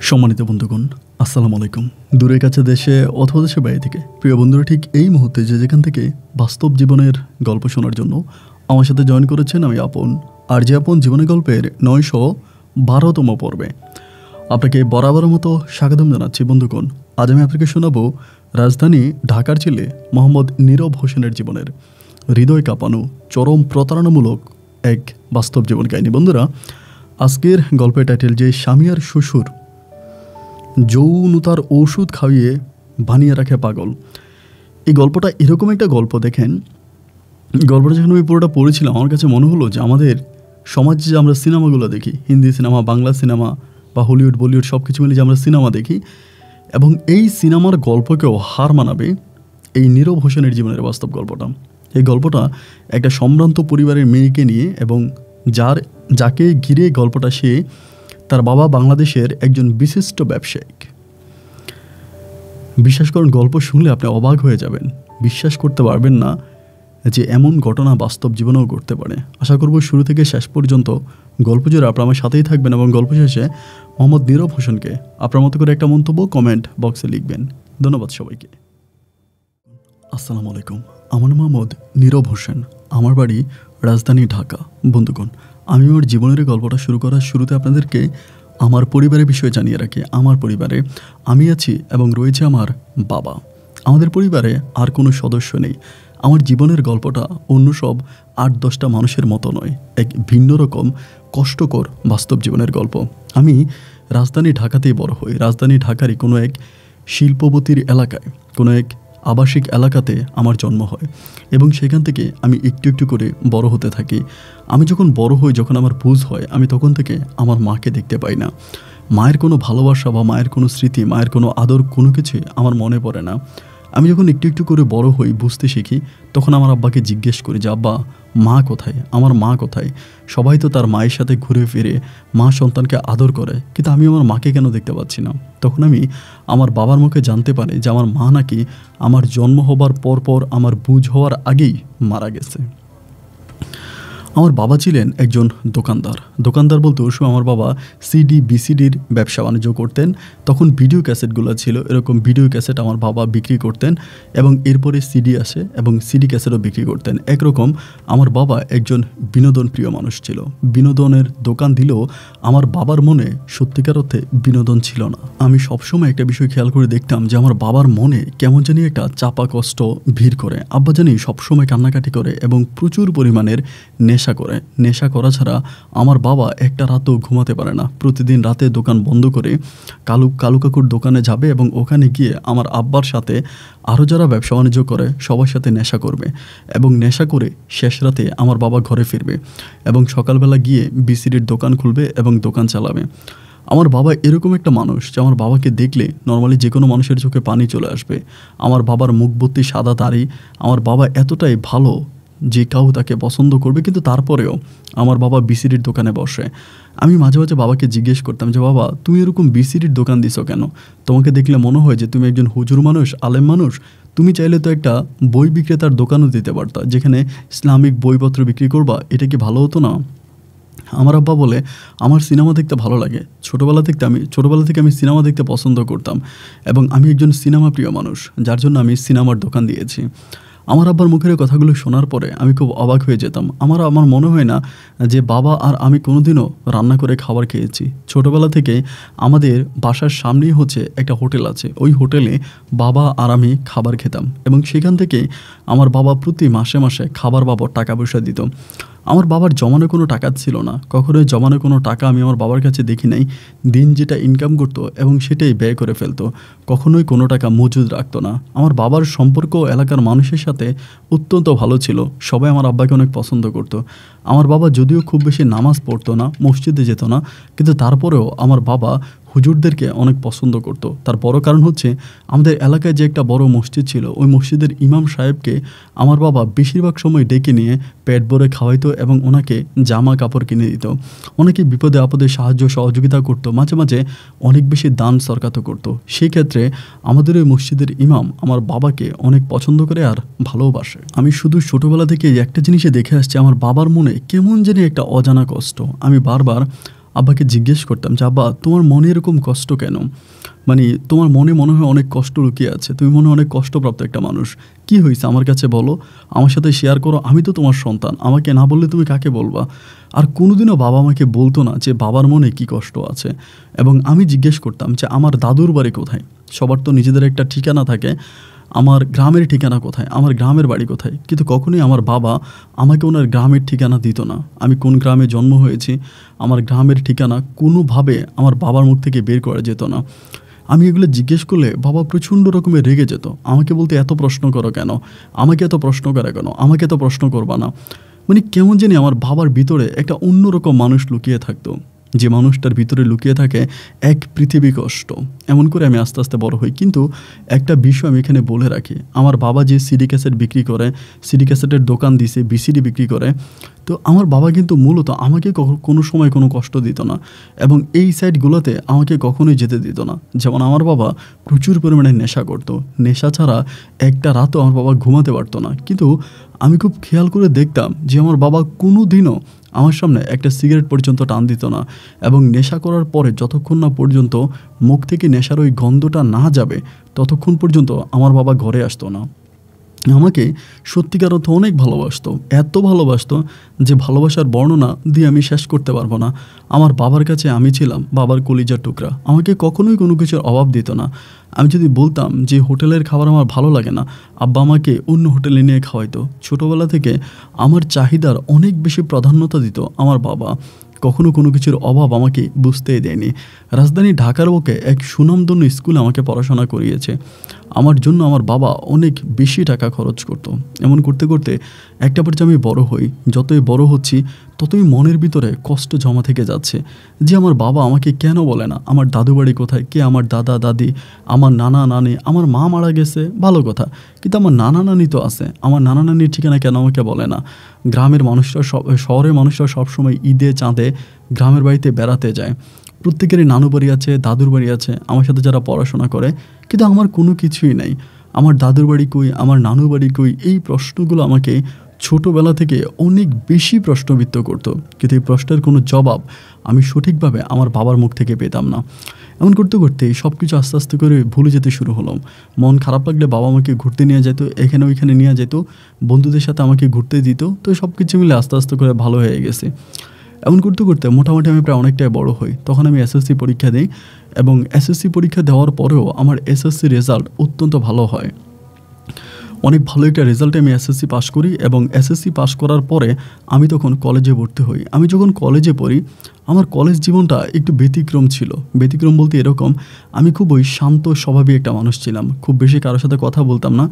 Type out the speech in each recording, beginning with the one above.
সম্মানিত বন্ধুগণ, আসসালামু আলাইকুম। দূরের কাছে দেশে অথবা দেশের বাইরে থেকে প্রিয় বন্ধুরা ঠিক এই মুহূর্তে যে যেখান থেকে বাস্তব জীবনের গল্প শোনার জন্য আমার সাথে জয়েন করেছেন, আমি আপন আর যে আপন জীবনের গল্পের 912তম পর্বে আপনাকে বরাবরের মতো স্বাগতম জানাচ্ছি। বন্ধুগণ, আজ আমি আপনাকে শোনাবো রাজধানী ঢাকার ছেলে মোহাম্মদ নীরব হোসেনের জীবনের হৃদয় কাঁপানো চরম প্রতারণামূলক এক বাস্তব জীবন কাহিনী। বন্ধুরা, আজকের গল্পের টাইটেল যে স্বামী আর শ্বশুর যৌনতার ওষুধ খাইয়ে বানিয়ে রাখে পাগল। এই গল্পটা এরকম একটা গল্প। দেখেন, গল্পটা যখন আমি পুরোটা পড়েছিলাম আমার কাছে মনে হলো যে আমাদের সমাজে যে আমরা সিনেমাগুলো দেখি, হিন্দি সিনেমা, বাংলা সিনেমা বা হলিউড বলিউড সব কিছু মিলে যে আমরা সিনেমা দেখি, এবং এই সিনেমার গল্পকেও হার মানাবে এই নীরব হোসেনের জীবনের বাস্তব গল্পটা। এই গল্পটা একটা সম্ভ্রান্ত পরিবারের মেয়েকে নিয়ে, এবং যাকে ঘিরে গল্পটা, সে তার বাবা বাংলাদেশের একজন বিশিষ্ট ব্যবসায়িক। বিশ্বাস করুন, গল্প শুনলে আপনি অবাক হয়ে যাবেন, বিশ্বাস করতে পারবেন না যে এমন ঘটনা বাস্তব জীবনেও ঘটতে পারে। আশা করব শুরু থেকে শেষ পর্যন্ত গল্প জুড়ে আপনার আমার সাথেই থাকবেন, এবং গল্প শেষে মোহাম্মদ নীরব হোসেনকে আপনার মতো করে একটা মন্তব্য কমেন্ট বক্সে লিখবেন। ধন্যবাদ সবাইকে। আসসালামু আলাইকুম। আমার মোহাম্মদ নীরব হোসেন, আমার বাড়ি রাজধানী ঢাকা। বন্ধুগণ, আমি আমার জীবনের গল্পটা শুরু করার শুরুতে আপনাদেরকে আমার পরিবারের বিষয়ে জানিয়ে রাখি। আমার পরিবারে আমি আছি এবং রয়েছে আমার বাবা। আমাদের পরিবারে আর কোনো সদস্য নেই। আমার জীবনের গল্পটা অন্য সব 8-10টা মানুষের মতো নয়, এক ভিন্ন রকম কষ্টকর বাস্তব জীবনের গল্প। আমি রাজধানী ঢাকাতেই বড় হই। রাজধানী ঢাকারই কোনো এক শিল্পবতীর এলাকায়, কোনো এক আবাসিক এলাকাতে আমার জন্ম হয়, এবং সেখান থেকে আমি একটু একটু করে বড় হতে থাকি। আমি যখন বড় হই, যখন আমার বুঝ হয়, আমি তখন থেকে আমার মাকে দেখতে পাই না। মায়ের কোনো ভালোবাসা বা মায়ের কোনো স্মৃতি, মায়ের কোনো আদর, কোনো কিছু আমার মনে পড়ে না। আমি যখন একটু একটু করে বড় হই, বুঝতে শিখি, তখন আমার আব্বাকে জিজ্ঞেস করি যে আব্বা, মা কোথায়, আমার মা কোথায়? সবাই তো তার মায়ের সাথে ঘুরে ফিরে মা সন্তানকে আদর করে, কিন্তু আমি আমার মাকে কেন দেখতে পাচ্ছি না? তখন আমি আমার বাবার মুখে জানতে পারি যে আমার মা নাকি আমার জন্ম হবার পরপর, আমার বুঝ হওয়ার আগেই মারা গেছে। আমার বাবা ছিলেন একজন দোকানদার বলতে ওই সময় আমার বাবা সিডি বিসিডির ব্যবসা বাণিজ্য করতেন। তখন ভিডিও ক্যাসেটগুলো ছিল, এরকম ভিডিও ক্যাসেট আমার বাবা বিক্রি করতেন, এবং এরপরে সিডি আসে এবং সিডি ক্যাসেটও বিক্রি করতেন। একরকম আমার বাবা একজন বিনোদন প্রিয় মানুষ ছিল। বিনোদনের দোকান দিলেও আমার বাবার মনে সত্যিকার অর্থে বিনোদন ছিল না। আমি সবসময় একটা বিষয় খেয়াল করে দেখতাম যে আমার বাবার মনে কেমন জানি একটা চাপা কষ্ট ভিড় করে। আব্বা জানি সবসময় কান্নাকাটি করে এবং প্রচুর পরিমাণের নেশা করা ছাড়া আমার বাবা একটা রাতও ঘুমাতে পারে না। প্রতিদিন রাতে দোকান বন্ধ করে কালু কাকুর দোকানে যাবে, এবং ওখানে গিয়ে আমার আব্বার সাথে আরও যারা ব্যবসা বাণিজ্য করে সবার সাথে নেশা করবে, এবং নেশা করে শেষ রাতে আমার বাবা ঘরে ফিরবে এবং সকালবেলা গিয়ে বিসিডির দোকান খুলবে এবং দোকান চালাবে। আমার বাবা এরকম একটা মানুষ যে আমার বাবাকে দেখলে নর্মালি যে কোনো মানুষের চোখে পানি চলে আসবে। আমার বাবার মুখ ভর্তি সাদা দাড়ি। আমার বাবা এতটাই ভালো যে কেউ তাকে পছন্দ করবে, কিন্তু তারপরেও আমার বাবা বিসিডির দোকানে বসে। আমি মাঝে মাঝে বাবাকে জিজ্ঞেস করতাম যে বাবা, তুমি এরকম বিসিডির দোকান দিছো কেন? তোমাকে দেখলে মনে হয় যে তুমি একজন হুজুর মানুষ, আলেম মানুষ। তুমি চাইলে তো একটা বই বিক্রেতার দোকানও দিতে পারতা, যেখানে ইসলামিক বইপত্র বিক্রি করবা। এটা কি ভালো হতো না? আমার আব্বা বলে, আমার সিনেমা দেখতে ভালো লাগে। ছোটোবেলা থেকে আমি সিনেমা দেখতে পছন্দ করতাম, এবং আমি একজন সিনেমা প্রিয় মানুষ, যার জন্য আমি সিনেমার দোকান দিয়েছি। আমার আব্বার মুখের কথাগুলো শোনার পরে আমি খুব অবাক হয়ে যেতাম। আমার মনে হয় না যে বাবা আর আমি কোনোদিনও রান্না করে খাবার খেয়েছি। ছোটোবেলা থেকে আমাদের বাসার সামনেই হচ্ছে একটা হোটেল আছে, ওই হোটেলে বাবা আর আমি খাবার খেতাম, এবং সেখান থেকে আমার বাবা প্রতি মাসে মাসে খাবার বাবদ টাকা পয়সা দিত। আমার বাবার জমানো কোনো টাকা ছিল না, কখনোই জমানো কোনো টাকা আমি আমার বাবার কাছে দেখি নাই। দিন যেটা ইনকাম করতো এবং সেটাই ব্যয় করে ফেলতো, কখনোই কোনো টাকা মজুদ রাখতো না। আমার বাবার সম্পর্ক এলাকার মানুষের সাথে অত্যন্ত ভালো ছিল, সবাই আমার আব্বাকে অনেক পছন্দ করতো। আমার বাবা যদিও খুব বেশি নামাজ পড়তো না, মসজিদে যেত না, কিন্তু তারপরেও আমার বাবা হুজুরদেরকে অনেক পছন্দ করতো। তার বড় কারণ হচ্ছে আমাদের এলাকায় যে একটা বড় মসজিদ ছিল, ওই মসজিদের ইমাম সাহেবকে আমার বাবা বেশিরভাগ সময় ডেকে নিয়ে পেট ভরে খাওয়াইতো এবং ওনাকে জামা কাপড় কিনে দিত। অনেকে বিপদে আপদে সাহায্য সহযোগিতা করতো, মাঝে মাঝে অনেক বেশি দান সরকার করতো। সেই ক্ষেত্রে আমাদের ওই মসজিদের ইমাম আমার বাবাকে অনেক পছন্দ করে আর ভালোবাসে। আমি শুধু ছোটোবেলা থেকে একটা জিনিসে দেখে আসছি, আমার বাবার মনে কেমন জানি একটা অজানা কষ্ট। আমি বারবার আব্বাকে জিজ্ঞেস করতাম যে, আব্বা তোমার মনে এরকম কষ্ট কেন? মানে তোমার মনে হয় অনেক কষ্ট লুকিয়ে আছে। তুমি মনে হয় অনেক কষ্টপ্রাপ্ত একটা মানুষ। কি হইছে আমার কাছে বলো, আমার সাথে শেয়ার করো। আমি তো তোমার সন্তান। আমাকে না বললে তুমি কাকে বলবা? আর কোনোদিনও বাবা আমাকে বলতো না যে বাবার মনে কী কষ্ট আছে। এবং আমি জিজ্ঞেস করতাম যে আমার দাদুর বাড়ি কোথায়? সবার তো নিজেদের একটা ঠিকানা থাকে। আমার গ্রামের ঠিকানা কোথায়? আমার গ্রামের বাড়ি কোথায়? কিন্তু কখনোই আমার বাবা আমাকে ওনার গ্রামের ঠিকানা দিত না। আমি কোন গ্রামে জন্ম হয়েছি, আমার গ্রামের ঠিকানা কোনোভাবে আমার বাবার মুখ থেকে বের করা যেত না। আমি এগুলো জিজ্ঞেস করলে বাবা প্রচণ্ড রকমের রেগে যেত। আমাকে বলতে, এত প্রশ্ন করো কেন? আমাকে এত প্রশ্ন করে কেন? আমাকে এত প্রশ্ন করবা না। মানে কেমন জানি আমার বাবার ভিতরে একটা অন্যরকম মানুষ লুকিয়ে থাকতো, যে মানুষটার ভিতরে লুকিয়ে থাকে এক পৃথিবী কষ্ট। এমন করে আমি আস্তে আস্তে বড় হই। কিন্তু একটা বিষয় আমি এখানে বলে রাখি, আমার বাবা যে সিডি ক্যাসেট বিক্রি করে, সিডি ক্যাসেটের দোকান দিছে, বিসিডি বিক্রি করে, তো আমার বাবা কিন্তু মূলত আমাকে কোনো সময় কোনো কষ্ট দিত না এবং এই সাইডগুলোতে আমাকে কখনোই যেতে দিত না। যেমন আমার বাবা প্রচুর পরিমাণে নেশা করতো। নেশা ছাড়া একটা রাতও আমার বাবা ঘুমাতে পারতো না। কিন্তু আমি খুব খেয়াল করে দেখতাম যে আমার বাবা কোনো দিনও আমার সামনে একটা সিগারেট পর্যন্ত টান দিত না। এবং নেশা করার পরে যতক্ষণ না পর্যন্ত মুখ থেকে নেশার ওই গন্ধটা না যাবে, ততক্ষণ পর্যন্ত আমার বাবা ঘরে আসতো না। আমাকে সত্যিকার অর্থে অনেক ভালোবাসতো, এত ভালোবাসতো যে ভালোবাসার বর্ণনা দিয়ে আমি শেষ করতে পারবো না। আমার বাবার কাছে আমি ছিলাম বাবার কলিজার টুকরা। আমাকে কখনোই কোনো কিছুর অভাব দিত না। আমি যদি বলতাম যে হোটেলের খাবার আমার ভালো লাগে না, আব্বা আমাকে অন্য হোটেলে নিয়ে খাওয়াইতো। ছোটোবেলা থেকে আমার চাহিদার অনেক বেশি প্রাধান্যতা দিত আমার বাবা। কখনো কোনো কিছুর অভাব আমাকে বুঝতেই দেয়নি। রাজধানী ঢাকার বুকে এক সুনামধন্য স্কুলে আমাকে পড়াশোনা করিয়েছে। আমার জন্য আমার বাবা অনেক বেশি টাকা খরচ করতো। এমন করতে করতে একটা পর্যায়ে আমি বড় হই। যতই বড় হচ্ছি ততই মনের ভিতরে কষ্ট জমা থেকে যাচ্ছে যে আমার বাবা আমাকে কেন বলে না আমার দাদু বাড়ি কোথায়, কে আমার দাদা দাদি, আমার নানা নানি। আমার মা মারা গেছে ভালো কথা, কিন্তু আমার নানা নানি তো আছে। আমার নানা নানির ঠিকানা কেন আমাকে বলে না? গ্রামের মানুষরা শহরের মানুষরা সবসময় ঈদে চাঁদে গ্রামের বাড়িতে বেড়াতে যায়। প্রত্যেকেরই নানু বাড়ি আছে, দাদুর বাড়ি আছে, আমার সাথে যারা পড়াশোনা করে। কিন্তু আমার কোনো কিছুই নাই। আমার দাদুর বাড়ি কই, আমার নানুর বাড়ি কই? এই প্রশ্নগুলো আমাকে ছোটোবেলা থেকে অনেক বেশি প্রশ্নবিদ্ধ করতো। কিন্তু এই প্রশ্নের কোনো জবাব আমি সঠিকভাবে আমার বাবার মুখ থেকে পেতাম না। এমন করতে করতে সব কিছু আস্তে আস্তে করে ভুলে যেতে শুরু হলাম। মন খারাপ লাগলে বাবা আমাকে ঘুরতে নিয়ে যেত, এখানে ওইখানে নিয়ে যেত, বন্ধুদের সাথে আমাকে ঘুরতে দিত। তো সব কিছু মিলে আস্তে আস্তে করে ভালো হয়ে গেছে। এমন করতে করতে মোটামুটি আমি প্রায় অনেকটাই বড় হই। তখন আমি এসএসসি পরীক্ষা দিই এবং এসএসসি পরীক্ষা দেওয়ার পরেও আমার এসএসসি রেজাল্ট অত্যন্ত ভালো হয়। অনেক ভালো একটা রেজাল্টে আমি এসএসসি পাস করি এবং এসএসসি পাস করার পরে আমি তখন কলেজে ভর্তি হই। আমি যখন কলেজে পড়ি, আমার কলেজ জীবনটা একটু ব্যতিক্রম ছিল। ব্যতিক্রম বলতে এরকম, আমি খুবই শান্ত স্বভাবের একটা মানুষ ছিলাম। খুব বেশি কারোর সাথে কথা বলতাম না,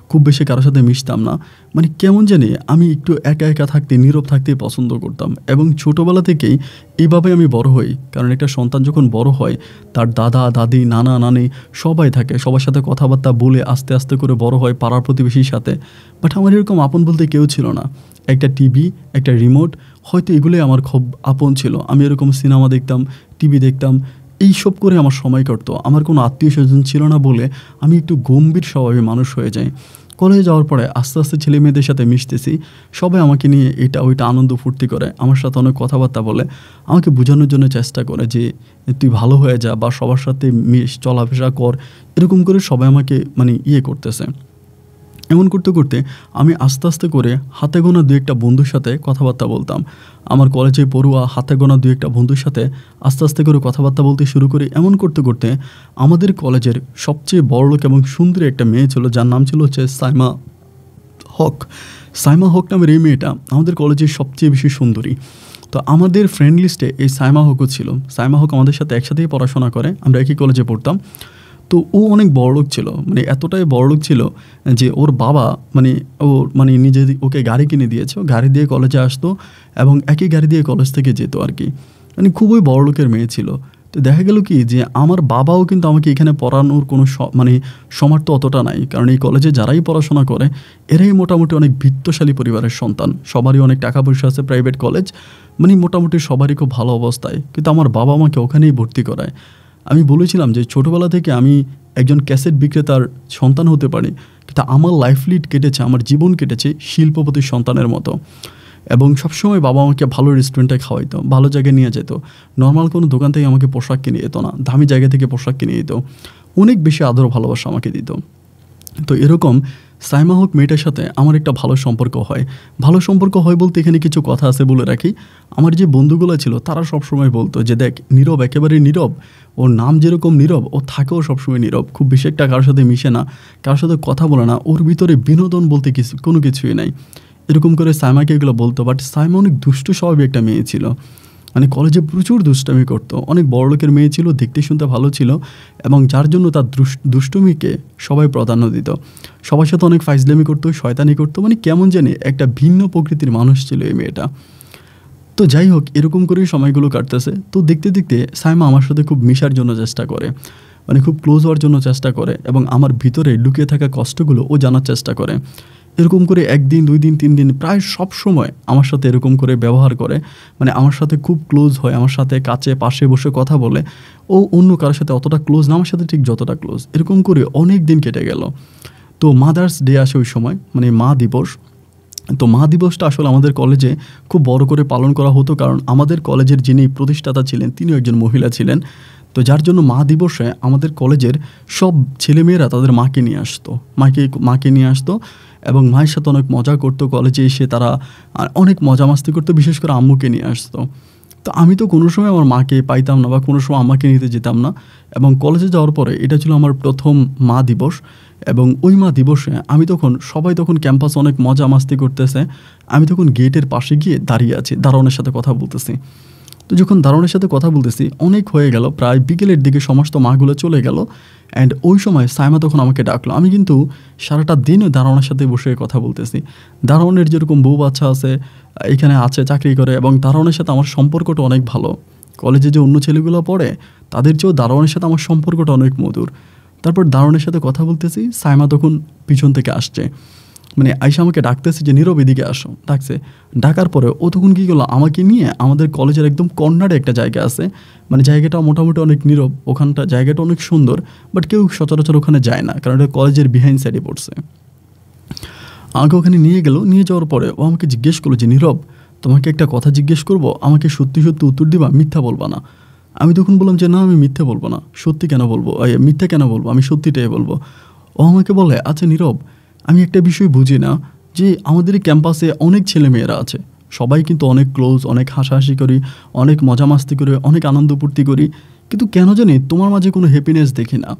খুব বেশি কারোর সাথে মিশতাম না। মানে কেমন জানি আমি একটু একা একা থাকতে, নীরব থাকতে পছন্দ করতাম। এবং ছোটোবেলা থেকেই এইভাবে আমি বড় হই। কারণ একটা সন্তান যখন বড় হয়, তার দাদা দাদি, নানা নানি সবাই থাকে, সবার সাথে কথাবার্তা বলে আস্তে আস্তে করে বড় হয় পাড়ার প্রতিবেশীর সাথে। বাট আমার এরকম আপন বলতে কেউ ছিল না। একটা টিভি, একটা রিমোট, হয়তো এগুলোই আমার খুব আপন ছিল। আমি এরকম সিনেমা দেখতাম, টিভি দেখতাম, এইসব করে আমার সময় কাটতো। আমার কোনো আত্মীয় স্বজন ছিল না বলে আমি একটু গম্ভীর স্বভাবে মানুষ হয়ে যাই। কলেজে যাওয়ার পরে আস্তে আস্তে ছেলে মেয়েদের সাথে মিশতেছি। সবাই আমাকে নিয়ে এটা ওইটা আনন্দ ফুর্তি করে, আমার সাথে অনেক কথাবার্তা বলে, আমাকে বোঝানোর জন্য চেষ্টা করে যে তুই ভালো হয়ে যা বা সবার সাথে মিশ, চলাফেরা কর। এরকম করে সবাই আমাকে করতেছে। এমন করতে করতে আমি আস্তে আস্তে করে হাতে গোনা দু একটা বন্ধুর সাথে কথাবার্তা বলতাম। আমার কলেজে পড়ুয়া হাতে গোনা দু একটা বন্ধুর সাথে আস্তে আস্তে করে কথাবার্তা বলতে শুরু করি। এমন করতে করতে আমাদের কলেজের সবচেয়ে বড়লোক এবং সুন্দরী একটা মেয়ে ছিল, যার নাম ছিল হচ্ছে সাইমা হক। সাইমা হক নামের এই মেয়েটা আমাদের কলেজের সবচেয়ে বেশি সুন্দরী। তো আমাদের ফ্রেন্ড লিস্টে এই সাইমা হকও ছিল। সাইমা হক আমাদের সাথে একসাথেই পড়াশোনা করে, আমরা একই কলেজে পড়তাম। তো ও অনেক বড়লোক ছিল, মানে এতটাই বড়লোক ছিল যে ওর বাবা নিজে ওকে গাড়ি কিনে দিয়েছে। ও গাড়ি দিয়ে কলেজে আসতো এবং একই গাড়ি দিয়ে কলেজ থেকে যেত আর কি। মানে খুবই বড়লোকের মেয়ে ছিল। তো দেখা গেল কি যে আমার বাবাও কিন্তু আমাকে এখানে পড়ানোর কোনো সামর্থ্য অতটা নাই। কারণ এই কলেজে যারাই পড়াশোনা করে এরাই মোটামুটি অনেক বিত্তশালী পরিবারের সন্তান, সবারই অনেক টাকা পয়সা আছে, প্রাইভেট কলেজ, মানে মোটামুটি সবারই খুব ভালো অবস্থায়। কিন্তু আমার বাবা আমাকে ওখানেই ভর্তি করায়। আমি বলেছিলাম যে ছোটোবেলা থেকে আমি একজন ক্যাসেট বিক্রেতার সন্তান হতে পারি, কিন্তু আমার লাইফ লিড কেটেছে, আমার জীবন কেটেছে শিল্পপতির সন্তানের মতো। এবং সবসময় বাবা আমাকে ভালো রেস্টুরেন্টে খাওয়াইতো, ভালো জায়গায় নিয়ে যেত। নর্মাল কোনো দোকান থেকে আমাকে পোশাক কিনে দিত না, দামি জায়গা থেকে পোশাক কিনে দিত, অনেক বেশি আদর ভালোবাসা আমাকে দিত। তো এরকম সাইমা হক মেয়েটার সাথে আমার একটা ভালো সম্পর্ক হয়। ভালো সম্পর্ক হয় বলতে এখানে কিছু কথা আছে বলে রাখি। আমার যে বন্ধুগুলো ছিল তারা সবসময় বলতো যে দেখ নীরব একেবারে নীরব, ওর নাম যেরকম নীরব ও থাকেও সবসময় নীরব, খুব বেশি একটা কারোর সাথে মিশে না, কারোর সাথে কথা বলে না, ওর ভিতরে বিনোদন বলতে কোনো কিছুই নাই, এরকম করে সাইমাকে এগুলো বলতো। বাট সাইমা অনেক দুষ্টু স্বভাবের একটা মেয়ে ছিল, মানে কলেজে প্রচুর দুষ্টামি করতো, অনেক বড়লোকের মেয়ে ছিল, দেখতে শুনতে ভালো ছিল এবং যার জন্য তার দুষ্টুমিকে সবাই প্রাধান্য দিত। সবার সাথে অনেক ফাইজলামি করতো, শয়তানি করতো, মানে কেমন জানি একটা ভিন্ন প্রকৃতির মানুষ ছিল এই মেয়েটা। তো যাই হোক, এরকম করেই সময়গুলো কাটতেছে। তো দেখতে দেখতে সাইমা আমার সাথে খুব মিশার জন্য চেষ্টা করে, মানে খুব ক্লোজ হওয়ার জন্য চেষ্টা করে এবং আমার ভিতরে লুকিয়ে থাকা কষ্টগুলো ও জানার চেষ্টা করে। এরকম করে 1 দিন 2 দিন 3 দিন প্রায় সব সময় আমার সাথে এরকম করে ব্যবহার করে, মানে আমার সাথে খুব ক্লোজ হয়, আমার সাথে কাছে পাশে বসে কথা বলে। ও অন্য কারোর সাথে অতটা ক্লোজ না, আমার সাথে ঠিক যতটা ক্লোজ। এরকম করে অনেক দিন কেটে গেল। তো মাদার্স ডে আসে ওই সময়, মানে মা দিবস। তো মা দিবসটা আসলে আমাদের কলেজে খুব বড় করে পালন করা হতো, কারণ আমাদের কলেজের যিনি প্রতিষ্ঠাতা ছিলেন তিনিও একজন মহিলা ছিলেন। তো যার জন্য মা দিবসে আমাদের কলেজের সব ছেলেমেয়েরা তাদের মাকে নিয়ে আসতো, মাকে নিয়ে আসতো এবং মায়ের সাথে অনেক মজা করতো। কলেজে এসে তারা অনেক মজা মাস্তি করতো, বিশেষ করে আম্মুকে নিয়ে আসতো। তো আমি তো কোনো সময় আমার মাকে পাইতাম না বা কোনো সময় আম্মাকে নিতে যেতাম না। এবং কলেজে যাওয়ার পরে এটা ছিল আমার প্রথম মা দিবস। এবং ওই মা দিবসে আমি সবাই তখন ক্যাম্পাসে অনেক মজা মাস্তি করতেছে, আমি তখন গেটের পাশে গিয়ে দাঁড়িয়ে আছি, দারোয়ানের সাথে কথা বলতেছি। তো যখন দারোয়ানের সাথে কথা বলতেছি অনেক হয়ে গেল, প্রায় বিকেলের দিকে সমস্ত মাগুলো চলে গেল। অ্যান্ড ওই সময় সাইমা তখন আমাকে ডাকলো। আমি কিন্তু সারাটা দিন দারোয়ানের সাথে বসে কথা বলতেছি। দারোয়ানের যেরকম বউ বাচ্চা আছে, এখানে আছে, চাকরি করে, এবং দারোয়ানের সাথে আমার সম্পর্কটা অনেক ভালো। কলেজে যে অন্য ছেলেগুলো পড়ে তাদের চেয়েও দারোয়ানের সাথে আমার সম্পর্কটা অনেক মধুর। তারপর দারোয়ানের সাথে কথা বলতেছি, সাইমা তখন পিছন থেকে আসছে, মানে আইসা আমাকে ডাকতেছে যে নীরব এদিকে আসো, ডাকছে। ডাকার পরে ও তখন কী করলো, আমাকে নিয়ে আমাদের কলেজের একদম কর্নারে একটা জায়গা আছে, মানে জায়গাটা মোটামুটি অনেক নীরব, ওখানটা জায়গাটা অনেক সুন্দর, বাট কেউ সচরাচর ওখানে যায় না, কারণ এটা কলেজের বিহাইন্ড সাইডে পড়ছে। আমাকে ওখানে নিয়ে গেল। নিয়ে যাওয়ার পরে ও আমাকে জিজ্ঞেস করলো যে নীরব, তোমাকে একটা কথা জিজ্ঞেস করবো, আমাকে সত্যি সত্যি উত্তর দিবা, মিথ্যা বলবা না। আমি তখন বললাম যে না, আমি মিথ্যে বলবো না। সত্যি কেন বলবো, মিথ্যা কেন বলবো, আমি সত্যিটাই বলবো। ও আমাকে বলে আচ্ছা নীরব, আমি একটা বিষয় বুঝি না, যে আমাদের এই ক্যাম্পাসে অনেক ছেলেমেয়েরা আছে, সবাই কিন্তু অনেক ক্লোজ, অনেক হাসাহাসি করি, অনেক মজা মাস্তি করি, অনেক আনন্দ ফুর্তি করি, কিন্তু কেন জানি তোমার মাঝে কোনো হ্যাপিনেস দেখি না।